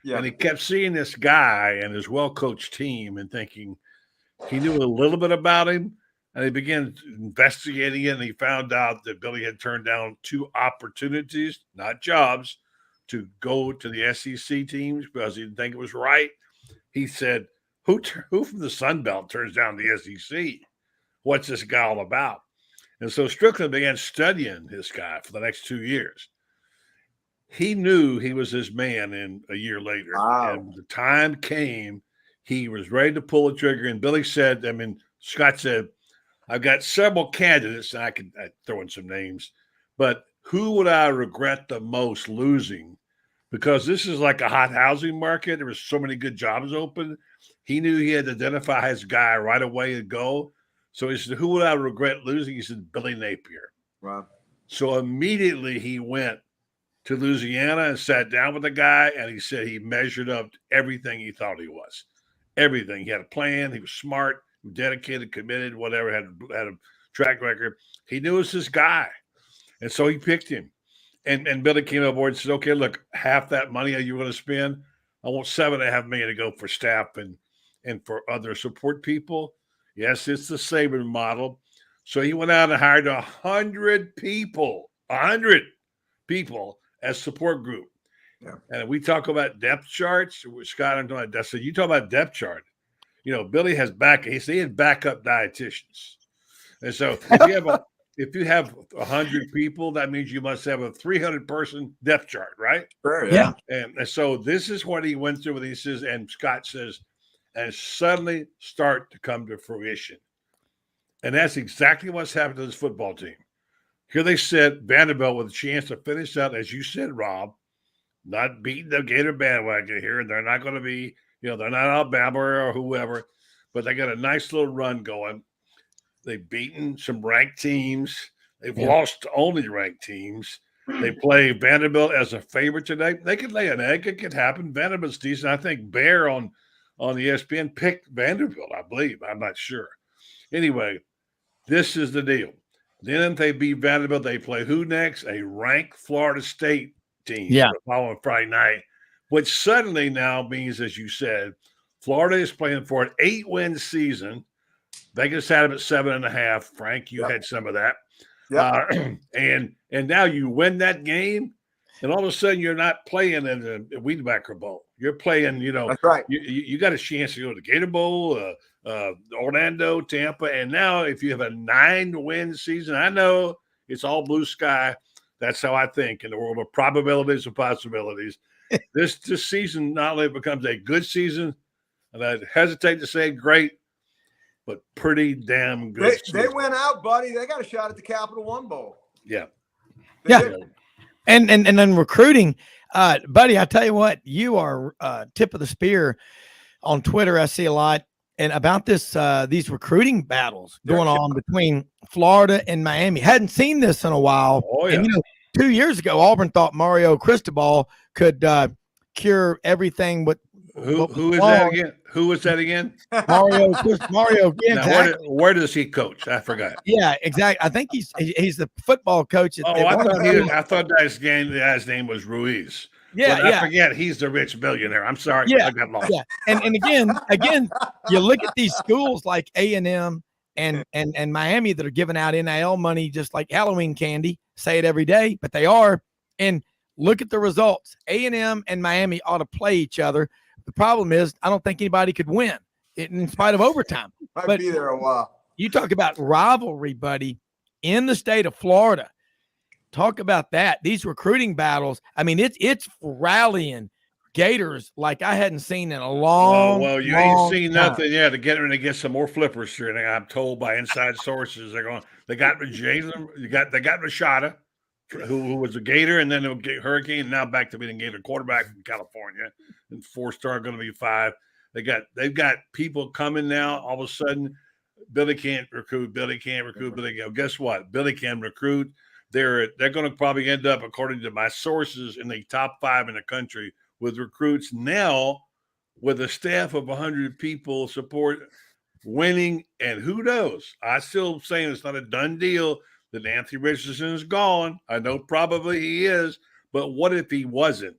Yeah. And he kept seeing this guy and his well-coached team and thinking he knew a little bit about him. And he began investigating it, and he found out that Billy had turned down 2 opportunities, not jobs, to go to the SEC teams because he didn't think it was right. He said, who from the Sun Belt turns down the SEC? What's this guy all about? And so Strickland began studying this guy for the next 2 years. He knew he was his man in a year later. Wow. And the time came, he was ready to pull the trigger. And Billy said, Scott said, I've got several candidates, and I throw in some names, but who would I regret the most losing? Because this is like a hot housing market. There was so many good jobs open. He knew he had to identify his guy right away and go. So he said, who would I regret losing? He said, Billy Napier. Wow. So immediately he went to Louisiana and sat down with the guy, and he said he measured up to everything he thought he was. Everything. He had a plan. He was smart, dedicated, committed, whatever, had a track record. He knew it was his guy. And so he picked him. And Billy came aboard and said, okay, look, half that money you're going to spend, I want $7.5 million to go for staff and for other support people. Yes, it's the Saban model. So he went out and hired 100 people as support group. Yeah. And we talk about depth charts. Scott, I'm talking about, so you talk about depth chart. Billy has he had backup dietitians. And so if you have 100 people, that means you must have a 300-person depth chart, right? Sure, yeah. And so this is what he went through. He says, and Scott says, and suddenly start to come to fruition. And that's exactly what's happened to this football team. Here they sit, Vanderbilt with a chance to finish out, as you said, Rob, not beating the Gator bandwagon here. And they're not going to be, they're not Alabama or whoever, but they got a nice little run going. They've beaten some ranked teams. They've lost to only ranked teams. They play Vanderbilt as a favorite today. They could lay an egg. It could happen. Vanderbilt's decent. I think Bear on ESPN picked Vanderbilt, I believe. I'm not sure. Anyway, this is the deal. Then if they beat Vanderbilt, they play who next? A ranked Florida State team Yeah. the following Friday night, which suddenly now means, as you said, Florida is playing for an 8-win season. Vegas had them at 7.5. Frank, you had some of that. And now you win that game, and all of a sudden you're not playing in the Weedebacker Bowl. You're playing, That's right. You got a chance to go to the Gator Bowl, Orlando, Tampa, and now if you have a 9-win season, I know it's all blue sky. That's how I think in the world of probabilities and possibilities. This season not only becomes a good season, and I hesitate to say great, but pretty damn good. They went out, buddy. They got a shot at the Capital One Bowl. Yeah. And then recruiting, buddy, I tell you what, you are tip of the spear on Twitter. I see a lot. And about these recruiting battles going on between Florida and Miami. Hadn't seen this in a while. Oh, yeah. And, 2 years ago, Auburn thought Mario Cristobal could cure everything. Who is that again? Who was that again? Mario. Yeah, now, exactly. where does he coach? I forgot. Yeah, exactly. I think he's the football coach. I thought that guy's name was Ruiz. Yeah, I forget he's the rich billionaire. I'm sorry. Yeah, I got lost. Yeah. And again, you look at these schools like A&M and Miami that are giving out NIL money just like Halloween candy. Say it every day, but they are. And look at the results. A&M and Miami ought to play each other. The problem is I don't think anybody could win in spite of overtime. Might be there a while. You talk about rivalry, buddy, in the state of Florida. Talk about that. These recruiting battles. I mean, it's rallying Gators like I hadn't seen in a long. Well, you ain't seen nothing yet. To get some more flippers here. And I'm told by inside sources they got Jalen. They got Rashada, who was a Gator, and then a Hurricane, and now back to being a Gator quarterback from California, and 4-star going to be 5. They've got people coming now. All of a sudden, Billy can't recruit. Billy go. Guess what? Billy can recruit. They're going to probably end up, according to my sources, in the top 5 in the country with recruits now, with a staff of 100 people support winning. And who knows? I still saying it's not a done deal that Anthony Richardson is gone. I know probably he is, but what if he wasn't?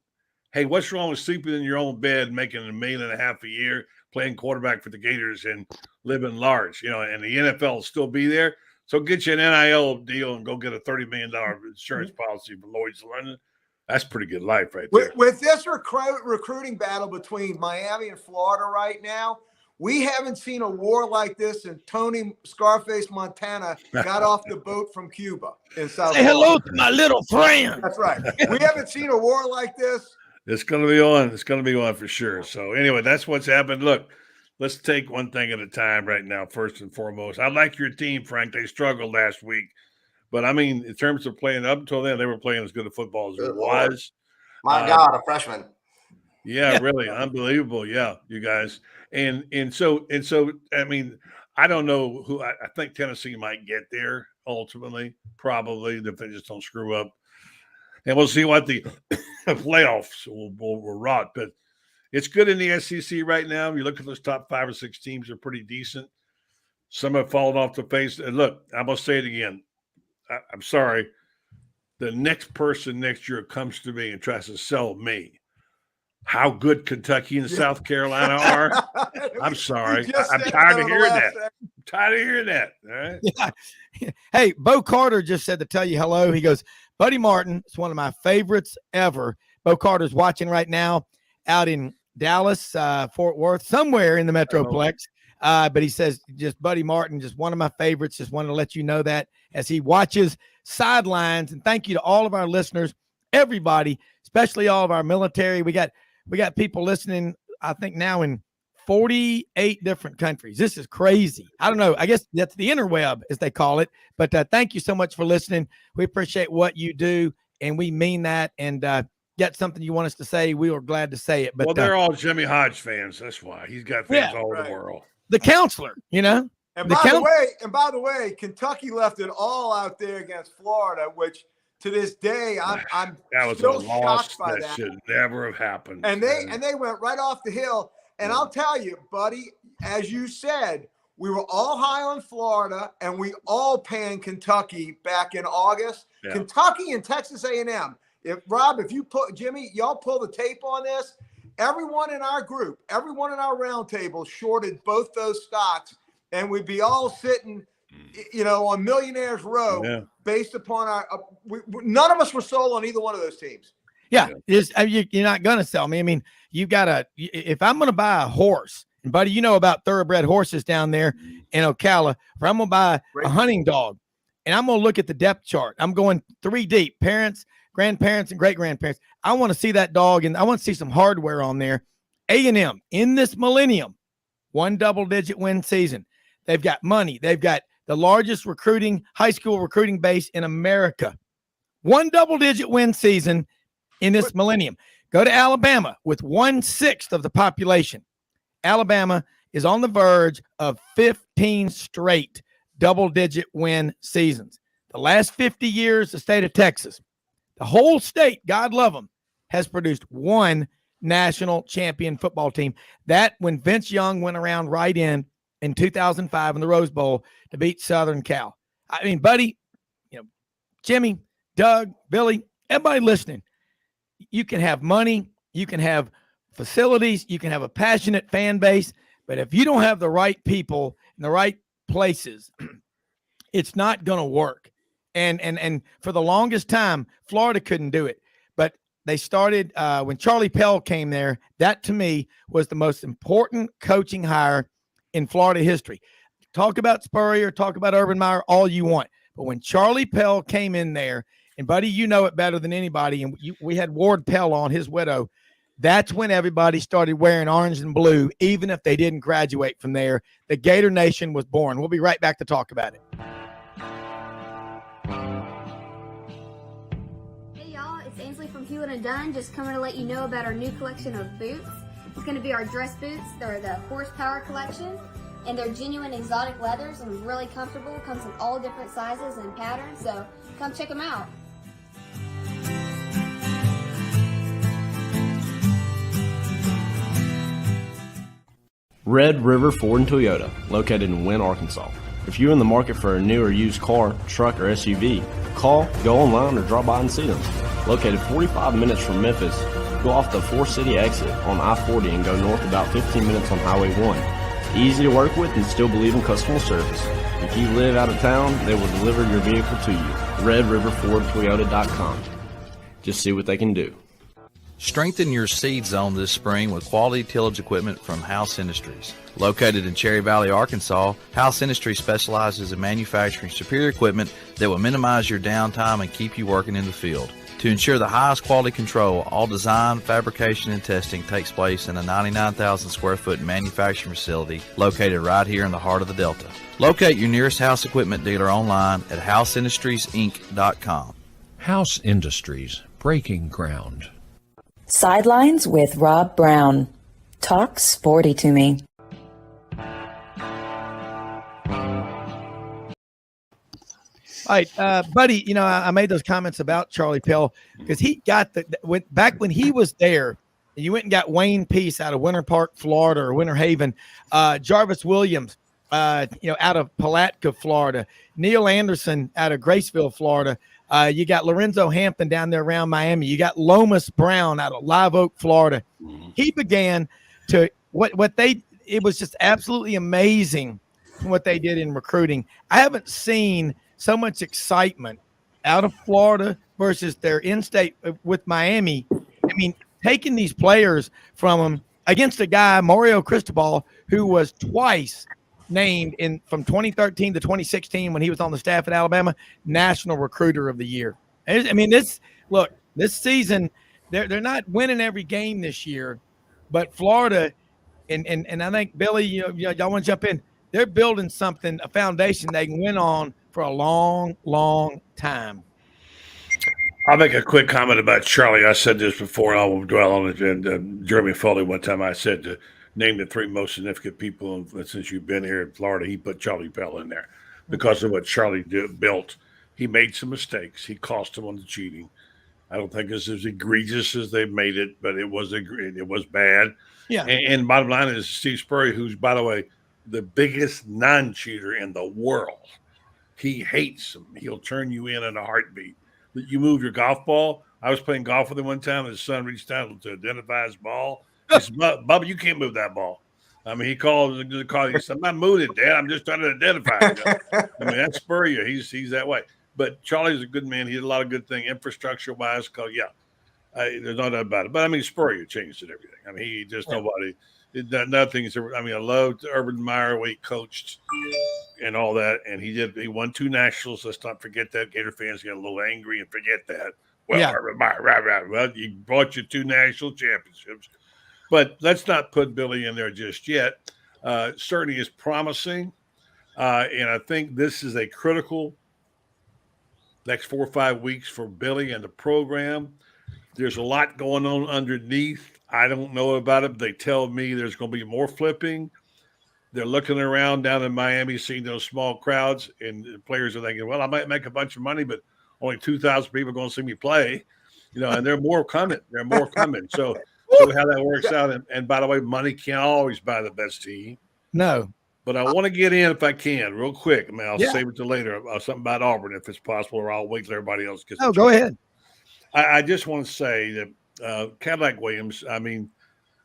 Hey, what's wrong with sleeping in your own bed, making $1.5 million a year, playing quarterback for the Gators and living large, and the NFL will still be there. So get you an NIL deal and go get a $30 million insurance policy for Lloyd's of London. That's pretty good life right there. With this recruiting battle between Miami and Florida right now, we haven't seen a war like this since Tony Scarface Montana got off the boat from Cuba in South. Say hello to my little friend. That's right. We haven't seen a war like this. It's going to be on. It's going to be on for sure. So anyway, that's what's happened. Look, let's take one thing at a time right now, first and foremost. I like your team, Frank. They struggled last week. But, I mean, in terms of playing up until then, they were playing as good a football as it was. My God, a freshman. Yeah, really. Unbelievable. Yeah, you guys. And so, I mean, I don't know who I think Tennessee might get there ultimately, probably, if they just don't screw up. And we'll see what the playoffs will rot. But it's good in the SEC right now. You look at those top 5 or 6 teams, they're pretty decent. Some have fallen off the face. And look, I'm going to say it again. I'm sorry. The next person next year comes to me and tries to sell me how good Kentucky and South Carolina are. I'm sorry. I'm tired of hearing that. I'm tired of hearing that. All right. Yeah. Hey, Bo Carter just said to tell you hello. He goes, Buddy Martin is one of my favorites ever. Bo Carter's watching right now out in Dallas, Fort Worth, somewhere in the Metroplex. But he says, just Buddy Martin, just one of my favorites. Just wanted to let you know that as he watches Sidelines. And thank you to all of our listeners, everybody, especially all of our military. We got people listening, I think now in 48 different countries. This is crazy. I don't know. I guess that's the interweb, as they call it. But thank you so much for listening. We appreciate what you do, and we mean that. And got something you want us to say, we are glad to say it. But well, they're all Jimmy Hodge fans. That's why he's got fans all over the world. The counselor, And by the way, Kentucky left it all out there against Florida, which to this day I'm that was still a loss shocked by that should never have happened. And they went right off the hill. And I'll tell you, buddy, as you said, we were all high on Florida, and we all panned Kentucky back in August. Yeah. Kentucky and Texas A&M. If you put Jimmy, y'all pull the tape on this. Everyone in our group, everyone in our roundtable shorted both those stocks, and we'd be all sitting, on Millionaires Row based upon our. None of us were sold on either one of those teams. Yeah, you're not going to sell me. I mean, you got to. If I'm going to buy a horse, and buddy, you know about thoroughbred horses down there in Ocala. Or I'm going to buy a hunting dog, and I'm going to look at the depth chart. I'm going 3 deep: parents, grandparents, and great grandparents. I want to see that dog, and I want to see some hardware on there. A&M in this millennium, 1 double-digit win season. They've got money. They've got the largest high school recruiting base in America. 1 double-digit win season in this millennium. Go to Alabama with 1/6 of the population. Alabama is on the verge of 15 straight double-digit win seasons. The last 50 years, the state of Texas, the whole state, God love them, has produced 1 national champion football team. That when Vince Young went around right in 2005 in the Rose Bowl to beat Southern Cal. I mean, buddy, Jimmy, Doug, Billy, everybody listening, you can have money, you can have facilities, you can have a passionate fan base, but if you don't have the right people in the right places, it's not going to work. And for the longest time, Florida couldn't do it. But they started when Charlie Pell came there. That to me was the most important coaching hire in Florida history. Talk about Spurrier, talk about Urban Meyer, all you want. But when Charlie Pell came in there, and buddy, you know it better than anybody, and we had Ward Pell on, his widow, that's when everybody started wearing orange and blue, even if they didn't graduate from there. The Gator Nation was born. We'll be right back to talk about it. Hey y'all, it's Ainsley from Hewlett & Dunn, just coming to let you know about our new collection of boots. It's going to be our dress boots. They're the horsepower collection, and they're genuine exotic leathers and really comfortable. Comes in all different sizes and patterns, so come check them out. Red River Ford and Toyota, located in Wynne, Arkansas. If you're in the market for a new or used car, truck, or SUV, call, go online, or drop by and see them. Located 45 minutes from Memphis, go off the 4-city exit on I-40 and go north about 15 minutes on Highway 1. Easy to work with and still believe in customer service. If you live out of town, they will deliver your vehicle to you. RedRiverFordToyota.com. Just see what they can do. Strengthen your seed zone this spring with quality tillage equipment from House Industries. Located in Cherry Valley, Arkansas, House Industries specializes in manufacturing superior equipment that will minimize your downtime and keep you working in the field. To ensure the highest quality control, all design, fabrication, and testing takes place in a 99,000 square foot manufacturing facility located right here in the heart of the Delta. Locate your nearest House equipment dealer online at houseindustriesinc.com. House Industries, breaking ground. Sidelines with Rob Browne. Talk sporty to me. All right, buddy, I made those comments about Charlie Pell because he got back when he was there, you went and got Wayne Peace out of Winter Park, Florida, or Winter Haven, Jarvis Williams, out of Palatka, Florida, Neil Anderson out of Graceville, Florida. You got Lorenzo Hampton down there around Miami. You got Lomas Browne out of Live Oak, Florida. He began to it was just absolutely amazing what they did in recruiting. I haven't seen so much excitement out of Florida versus their in-state with Miami. I mean, taking these players from them against a guy, Mario Cristobal, who was twice named from 2013 to 2016 when he was on the staff at Alabama, National Recruiter of the Year. I mean, this season, they're not winning every game this year, but Florida, and I think, Billy, y'all want to jump in, they're building something, a foundation they can win on for a long, long time. I'll make a quick comment about Charlie. I said this before, and I will dwell on it. And Jeremy Foley, one time I said to name the 3 most significant people since you've been here in Florida. He put Charlie Pell in there because of what Charlie built. He made some mistakes. He cost him on the cheating. I don't think it's as egregious as they made it, but it was bad. Yeah. And bottom line is Steve Spurrier, who's, by the way, the biggest non-cheater in the world. He hates them. He'll turn you in a heartbeat. that you move your golf ball. I was playing golf with him one time, and his son reached out to identify his ball. He said, Bubba, you can't move that ball. I mean, he called the car. He said, I'm not moving it, Dad. I'm just trying to identify it. I mean, that's Spurrier. He's that way. But Charlie's a good man. He did a lot of good things, infrastructure-wise. There's no doubt about it. But, I mean, Spurrier changed it, everything. I mean, he just nobody – nothing. I mean, I loved Urban Meyer, where he coached and all that. And he won 2 nationals. Let's not forget that. Gator fans get a little angry and forget that. Well, Urban Meyer, right. Well, you brought you 2 national championships. But let's not put Billy in there just yet. Certainly is promising. And I think this is a critical next 4 or 5 weeks for Billy and the program. There's a lot going on underneath. I don't know about it, but they tell me there's going to be more flipping. They're looking around down in Miami, seeing those small crowds, and the players are thinking, well, I might make a bunch of money, but only 2,000 people are going to see me play. And there are more coming. So how that works out. And by the way, money can't always buy the best team. No. But I want to get in if I can real quick. I mean, I'll save it till later. Something about Auburn if it's possible, or I'll wait till everybody else gets. Oh, go ahead. I just want to say that Cadillac Williams, I mean,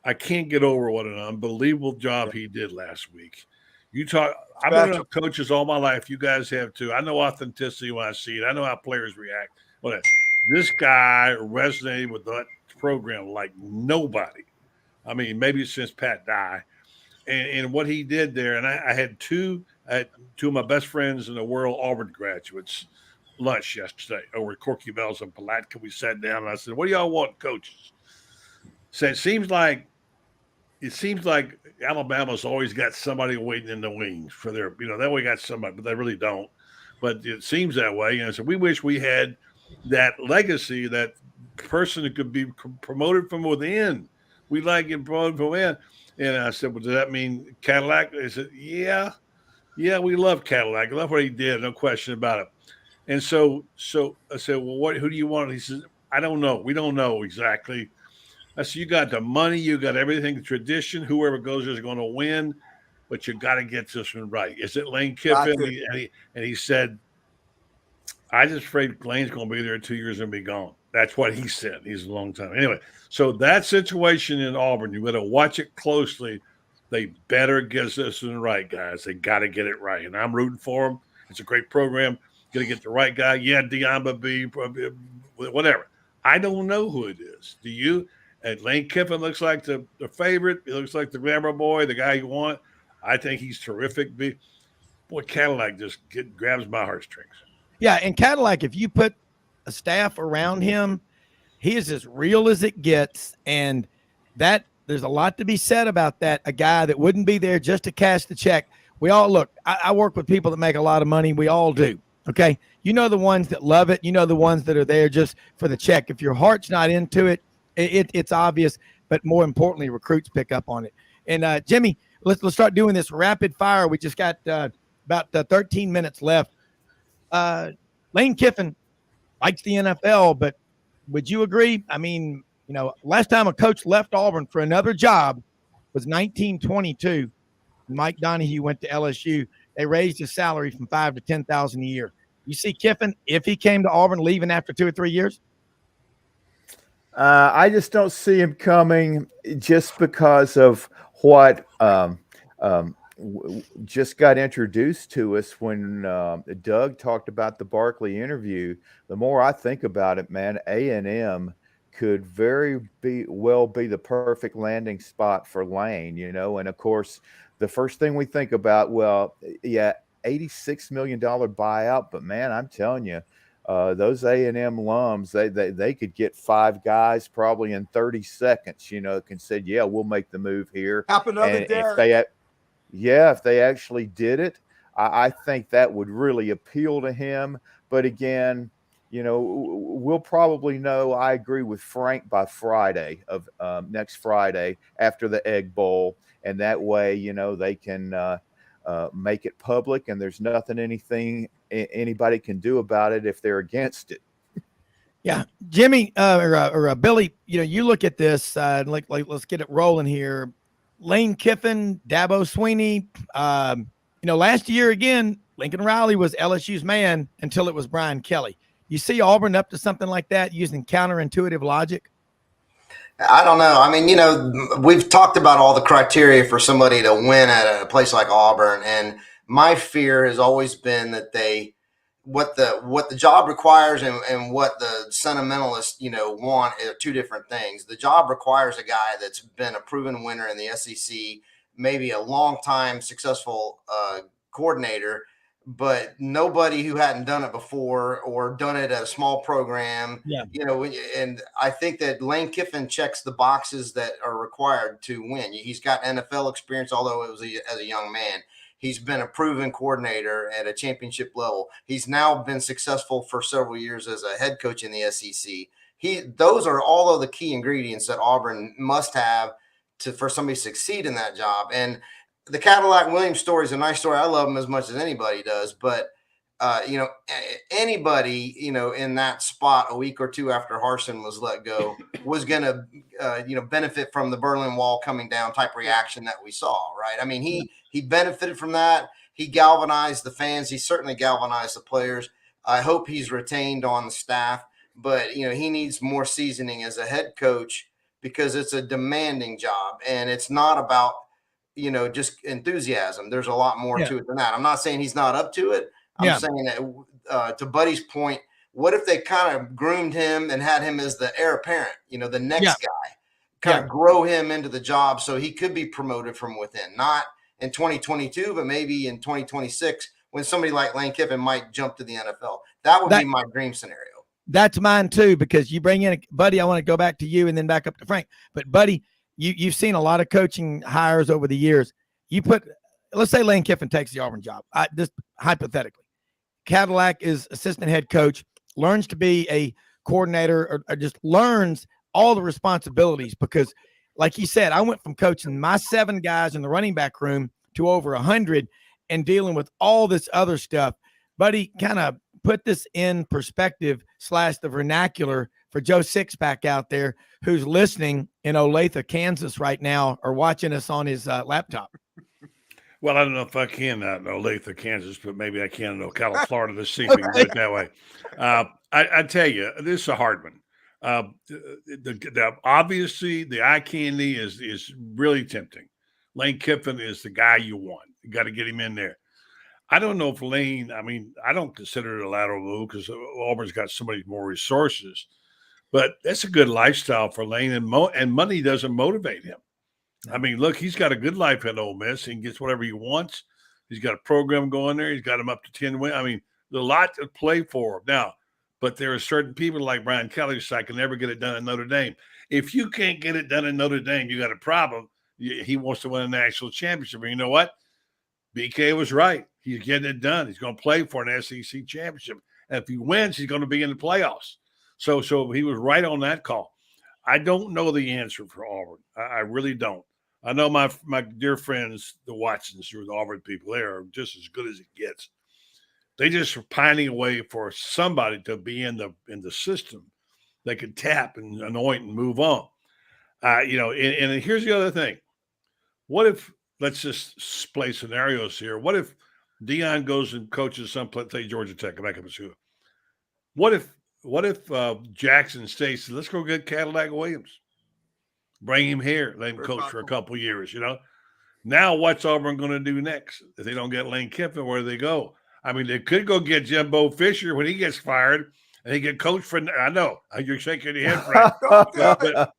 I can't get over what an unbelievable job he did last week. I've been around coaches all my life. You guys have too. I know authenticity when I see it. I know how players react. Well, this guy resonated with that program like nobody. I mean, maybe since Pat Dye. And what he did there, and I had two of my best friends in the world, Auburn graduates, lunch yesterday over at Corky Bell's in Palatka. We sat down and I said, what do y'all want, coaches? So it seems like Alabama's always got somebody waiting in the wings for their, that way got somebody, but they really don't. But it seems that way. So we wish we had that legacy, that person that could be promoted from within. We like getting promoted from within. And I said, well, does that mean Cadillac? They said, yeah, we love Cadillac. I love what he did, no question about it. And so I said, well, who do you want? He says, I don't know. We don't know exactly. I said, you got the money, you got everything, the tradition. Whoever goes there is going to win, but you got to get this one right. Is it Lane Kiffin? And he said, I just afraid Lane's going to be there 2 years and be gone. That's what he said. He's a long time. Anyway, so that situation in Auburn, you got to watch it closely. They better get this one right, guys. They got to get it right. And I'm rooting for them. It's a great program. Got to get the right guy. Yeah, Diamba B, whatever. I don't know who it is. Do you? And Lane Kiffin looks like the favorite. He looks like the glamour boy, the guy you want. I think he's terrific. Boy, Cadillac just grabs my heartstrings. Yeah, and Cadillac, if you put a staff around him, he is as real as it gets. And that there's a lot to be said about that. A guy that wouldn't be there just to cash the check. We all look, I work with people that make a lot of money. We all do. Okay. You know, the ones that love it, you know, the ones that are there just for the check. If your heart's not into it, it's obvious, but more importantly, recruits pick up on it. And Jimmy, let's start doing this rapid fire. We just got about 13 minutes left. Lane Kiffin likes the NFL, but would you agree? I mean, last time a coach left Auburn for another job was 1922. Mike Donahue went to LSU. They raised his salary from $5,000 to $10,000 a year. You see Kiffin, if he came to Auburn, leaving after 2 or 3 years? I just don't see him coming just because of what just got introduced to us when Doug talked about the Barkley interview. The more I think about it, man, A&M could very well be the perfect landing spot for Lane, and of course, the first thing we think about, $86 million buyout, but man, I'm telling you, those A&M alums, they could get 5 guys probably in 30 seconds, can say, yeah, we'll make the move here. If they actually did it, I think that would really appeal to him. But again, we'll probably know, I agree with Frank, by Friday of next Friday after the Egg Bowl. And that way, they can make it public, and there's nothing anybody can do about it if they're against it. Yeah, Jimmy or Billy, you look at this, like let's get it rolling here. Lane Kiffin, Dabo Swinney, last year again, Lincoln Riley was LSU's man until it was Brian Kelly. You see Auburn up to something like that using counterintuitive logic? I don't know. I mean, you know, we've talked about all the criteria for somebody to win at a place like Auburn, and my fear has always been that what the job requires and what the sentimentalists, you know, want are two different things. The job requires a guy that's been a proven winner in the SEC, maybe a long time successful coordinator, but nobody who hadn't done it before or done it at a small program, you know, and I think that Lane Kiffin checks the boxes that are required to win. He's got NFL experience, although it was as a young man. He's been a proven coordinator at a championship level. He's now been successful for several years as a head coach in the SEC. Those are all of the key ingredients that Auburn must have for somebody to succeed in that job. And the Cadillac Williams story is a nice story. I love him as much as anybody does, but you know, anybody, you know, in that spot a week or two after Harsin was let go was going to, you know, benefit from the Berlin Wall coming down type reaction that we saw, right? I mean, he benefited from that. He galvanized the fans. He certainly galvanized the players. I hope he's retained on the staff, but, you know, he needs more seasoning as a head coach because it's a demanding job and it's not about, you know, just enthusiasm. There's a lot more to it than that. I'm not saying he's not up to it. I'm saying that to Buddy's point, what if they kind of groomed him and had him as the heir apparent, you know, the next guy, kind of grow him into the job so he could be promoted from within, not in 2022, but maybe in 2026 when somebody like Lane Kiffin might jump to the NFL. That would be my dream scenario. That's mine too, because you bring in Buddy. I want to go back to you and then back up to Frank. But Buddy, you've seen a lot of coaching hires over the years. Let's say Lane Kiffin takes the Auburn job. Just hypothetically, Cadillac is assistant head coach, learns to be a coordinator, or just learns all the responsibilities because, like he said, I went from coaching my 7 guys in the running back room to over 100 and dealing with all this other stuff. Buddy, kind of put this in perspective / the vernacular for Joe Sixpack out there who's listening in Olathe, Kansas right now or watching us on his laptop. Well, I don't know if I can in Olathe, Kansas, but maybe I can in Ocala, Florida this evening. Okay. Do it that way. I tell you, this is a hard one. Obviously, the eye candy is really tempting. Lane Kiffin is the guy you want. You got to get him in there. I don't know if Lane, I mean, I don't consider it a lateral move because Auburn's got so many more resources, but that's a good lifestyle for Lane, and money doesn't motivate him. I mean, look, he's got a good life at Ole Miss. He gets whatever he wants. He's got a program going there. He's got him up to 10 wins. I mean, there's a lot to play for now. But there are certain people like Brian Kelly who say, I can never get it done at Notre Dame. If you can't get it done at Notre Dame, you got a problem. He wants to win a national championship. And you know what? BK was right. He's getting it done. He's going to play for an SEC championship. And if he wins, he's going to be in the playoffs. So he was right on that call. I don't know the answer for Auburn. I really don't. I know my dear friends, the Watsons, who are the Auburn people, they are just as good as it gets. They just are pining away for somebody to be in the system that could tap and anoint and move on. You know, and here's the other thing. What if, let's just play scenarios here. What if Deion goes and coaches someplace, say Georgia Tech, come back up to school? What if Jackson State says, let's go get Cadillac Williams? Bring him here, let him coach for a couple of years, you know. Now what's Auburn going to do next? If they don't get Lane Kiffin, where do they go? I mean, they could go get Jimbo Fisher when he gets fired, and he could coach for – I know, you're shaking your head, Frank.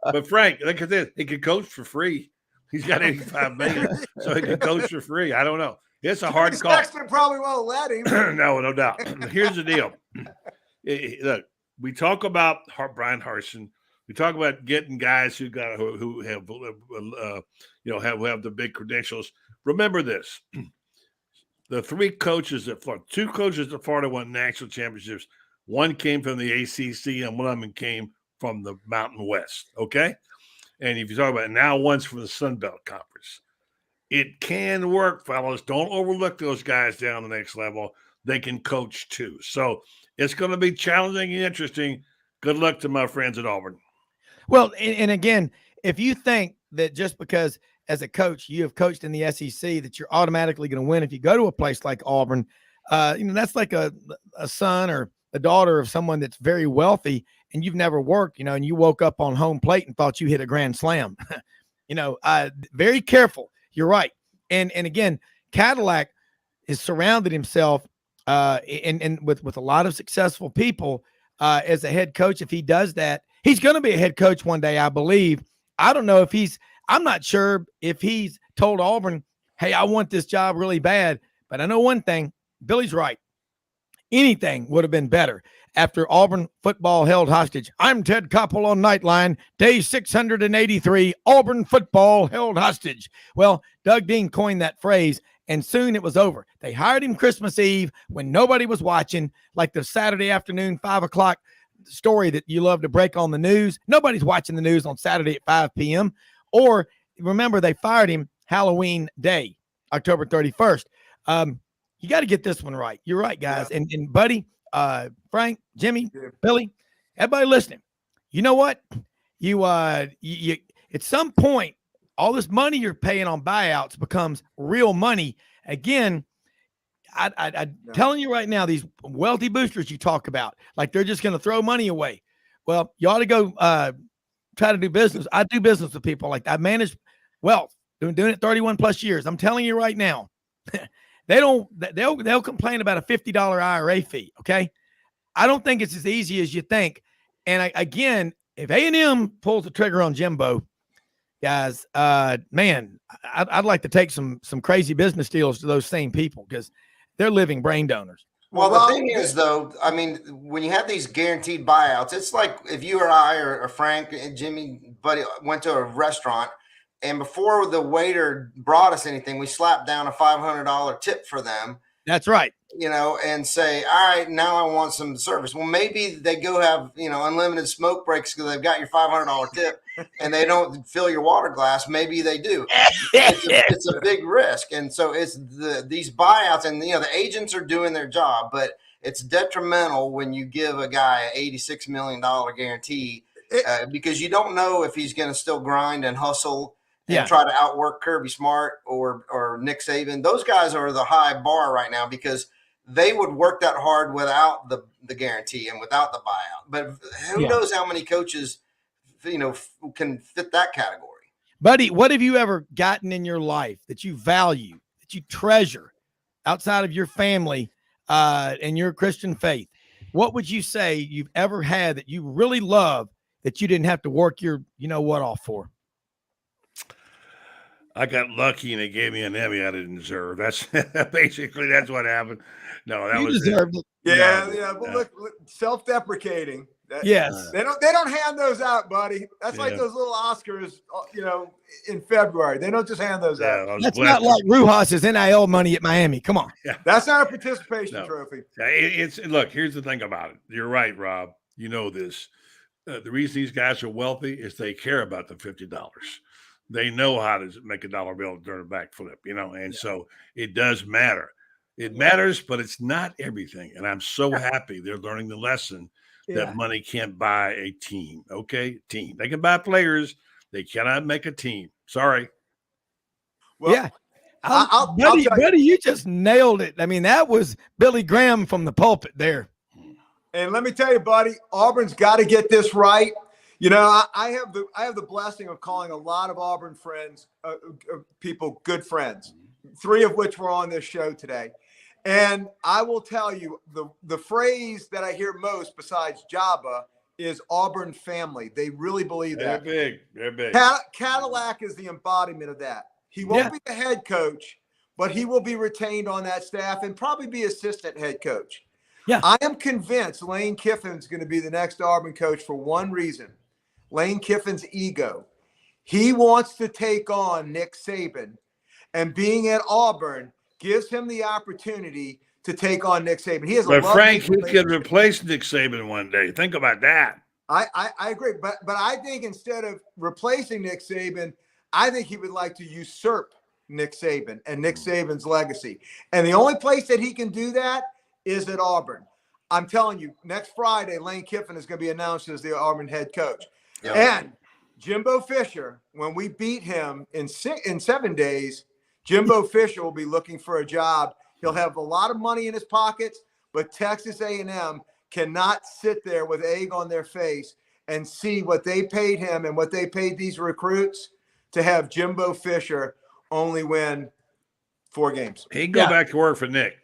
but Frank, look at this. He could coach for free. He's got $85 million, so he can coach for free. I don't know. It's a hard call. Sexton probably won't let him. No doubt. Here's the deal. Look, we talk about Brian Harsin. We talk about getting guys who have the big credentials. Remember this: the 2 coaches that Florida won national championships. One came from the ACC, and one of them came from the Mountain West. Okay, and if you talk about it, now, one's from the Sun Belt Conference. It can work, fellas. Don't overlook those guys down the next level. They can coach too. So it's going to be challenging and interesting. Good luck to my friends at Auburn. Well, and again, if you think that just because as a coach you have coached in the SEC that you're automatically going to win if you go to a place like Auburn, that's like a son or the daughter of someone that's very wealthy and you've never worked, and you woke up on home plate and thought you hit a grand slam. Very careful. You're right. And again, Cadillac has surrounded himself and with a lot of successful people as a head coach. If he does that, he's going to be a head coach one day, I believe. I don't know if I'm not sure if he's told Auburn, hey, I want this job really bad. But I know one thing, Billy's right. Anything would have been better after Auburn football held hostage. I'm Ted Koppel on Nightline, day 683, Auburn football held hostage. Well, Doug Dean coined that phrase, and soon it was over. They hired him Christmas Eve when nobody was watching, like the Saturday afternoon, 5 o'clock story that you love to break on the news. Nobody's watching the news on Saturday at 5 p.m. Or remember, they fired him Halloween Day, October 31st. You got to get this one right. You're right, guys. Yeah. And Buddy, Frank, Jimmy, Billy, everybody listening. You know what? You at some point, all this money you're paying on buyouts becomes real money. Again, I'm telling you right now, these wealthy boosters you talk about, like they're just going to throw money away. Well, you ought to go try to do business. I do business with people like that. I manage wealth, doing it 31 plus years. I'm telling you right now. They'll complain about a $50 IRA fee. Okay. I don't think it's as easy as you think. And again, if A&M pulls the trigger on Jimbo, guys, man, I'd like to take some crazy business deals to those same people because they're living brain donors. Well, the thing is, though, I mean, when you have these guaranteed buyouts, it's like if you or I or Frank and Jimmy, Buddy, went to a restaurant, and before the waiter brought us anything, we slapped down a $500 tip for them. That's right. And say, all right, now I want some service. Well, maybe they go have, unlimited smoke breaks because they've got your $500 tip and they don't fill your water glass. Maybe they do. It's a big risk. And so it's these buyouts and, the agents are doing their job, but it's detrimental when you give a guy an $86 million guarantee because you don't know if he's going to still grind and hustle and try to outwork Kirby Smart or Nick Saban. Those guys are the high bar right now because they would work that hard without the guarantee and without the buyout. But who knows how many coaches, can fit that category. Buddy, what have you ever gotten in your life that you value, that you treasure outside of your family and your Christian faith? What would you say you've ever had that you really love that you didn't have to work your, off for? I got lucky and they gave me an Emmy I didn't deserve. That's basically that's what happened. No, that was deserved it. Yeah. But look, self-deprecating. Yes. They don't hand those out, buddy. That's like those little Oscars, in February. They don't just hand those out. That's not like Rujas's NIL money at Miami. Come on. Yeah. That's not a participation trophy. Look, here's the thing about it. You're right, Rob. You know this. The reason these guys are wealthy is they care about the $50. They know how to make a dollar bill during a backflip, and so it does matter. It matters, but it's not everything. And I'm so happy they're learning the lesson that money can't buy a team. Okay, team. They can buy players. They cannot make a team. Sorry. Well, Buddy, you just nailed it. I mean, that was Billy Graham from the pulpit there. And let me tell you, buddy, Auburn's got to get this right. I have the blessing of calling a lot of Auburn friends, people, good friends, 3 of which were on this show today. And I will tell you the phrase that I hear most besides Jabba is Auburn family. They really believe that. They're big. Cadillac is the embodiment of that. He won't be the head coach, but he will be retained on that staff and probably be assistant head coach. Yeah. I am convinced Lane Kiffin's going to be the next Auburn coach for one reason. Lane Kiffin's ego. He wants to take on Nick Saban, and being at Auburn gives him the opportunity to take on Nick Saban. He has but Frank, he could replace Nick Saban one day. Think about that. I agree, but I think instead of replacing Nick Saban, I think he would like to usurp Nick Saban and Nick Saban's legacy. And the only place that he can do that is at Auburn. I'm telling you, next Friday, Lane Kiffin is going to be announced as the Auburn head coach. Yeah. And Jimbo Fisher, when we beat him in 7 days, Jimbo Fisher will be looking for a job. He'll have a lot of money in his pockets, but Texas A&M cannot sit there with egg on their face and see what they paid him and what they paid these recruits to have Jimbo Fisher only win 4 games. He can go back to work for Nick.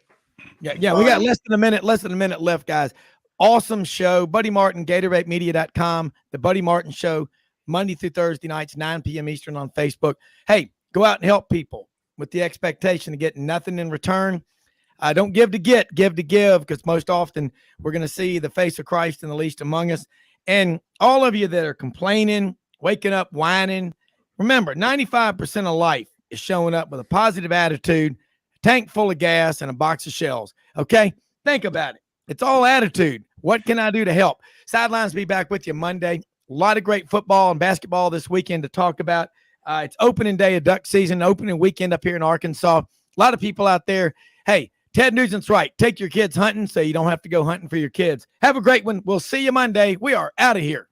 Yeah. We got less than a minute left, guys. Awesome show. Buddy Martin, GatoradeMedia.com. The Buddy Martin Show, Monday through Thursday nights, 9 p.m. Eastern on Facebook. Hey, go out and help people with the expectation of getting nothing in return. Don't give to get, give to give, because most often we're going to see the face of Christ in the least among us. And all of you that are complaining, waking up, whining, remember, 95% of life is showing up with a positive attitude, a tank full of gas, and a box of shells. Okay? Think about it. It's all attitude. What can I do to help? Sidelines will be back with you Monday. A lot of great football and basketball this weekend to talk about. It's opening day of duck season, opening weekend up here in Arkansas. A lot of people out there. Hey, Ted Nugent's right. Take your kids hunting so you don't have to go hunting for your kids. Have a great one. We'll see you Monday. We are out of here.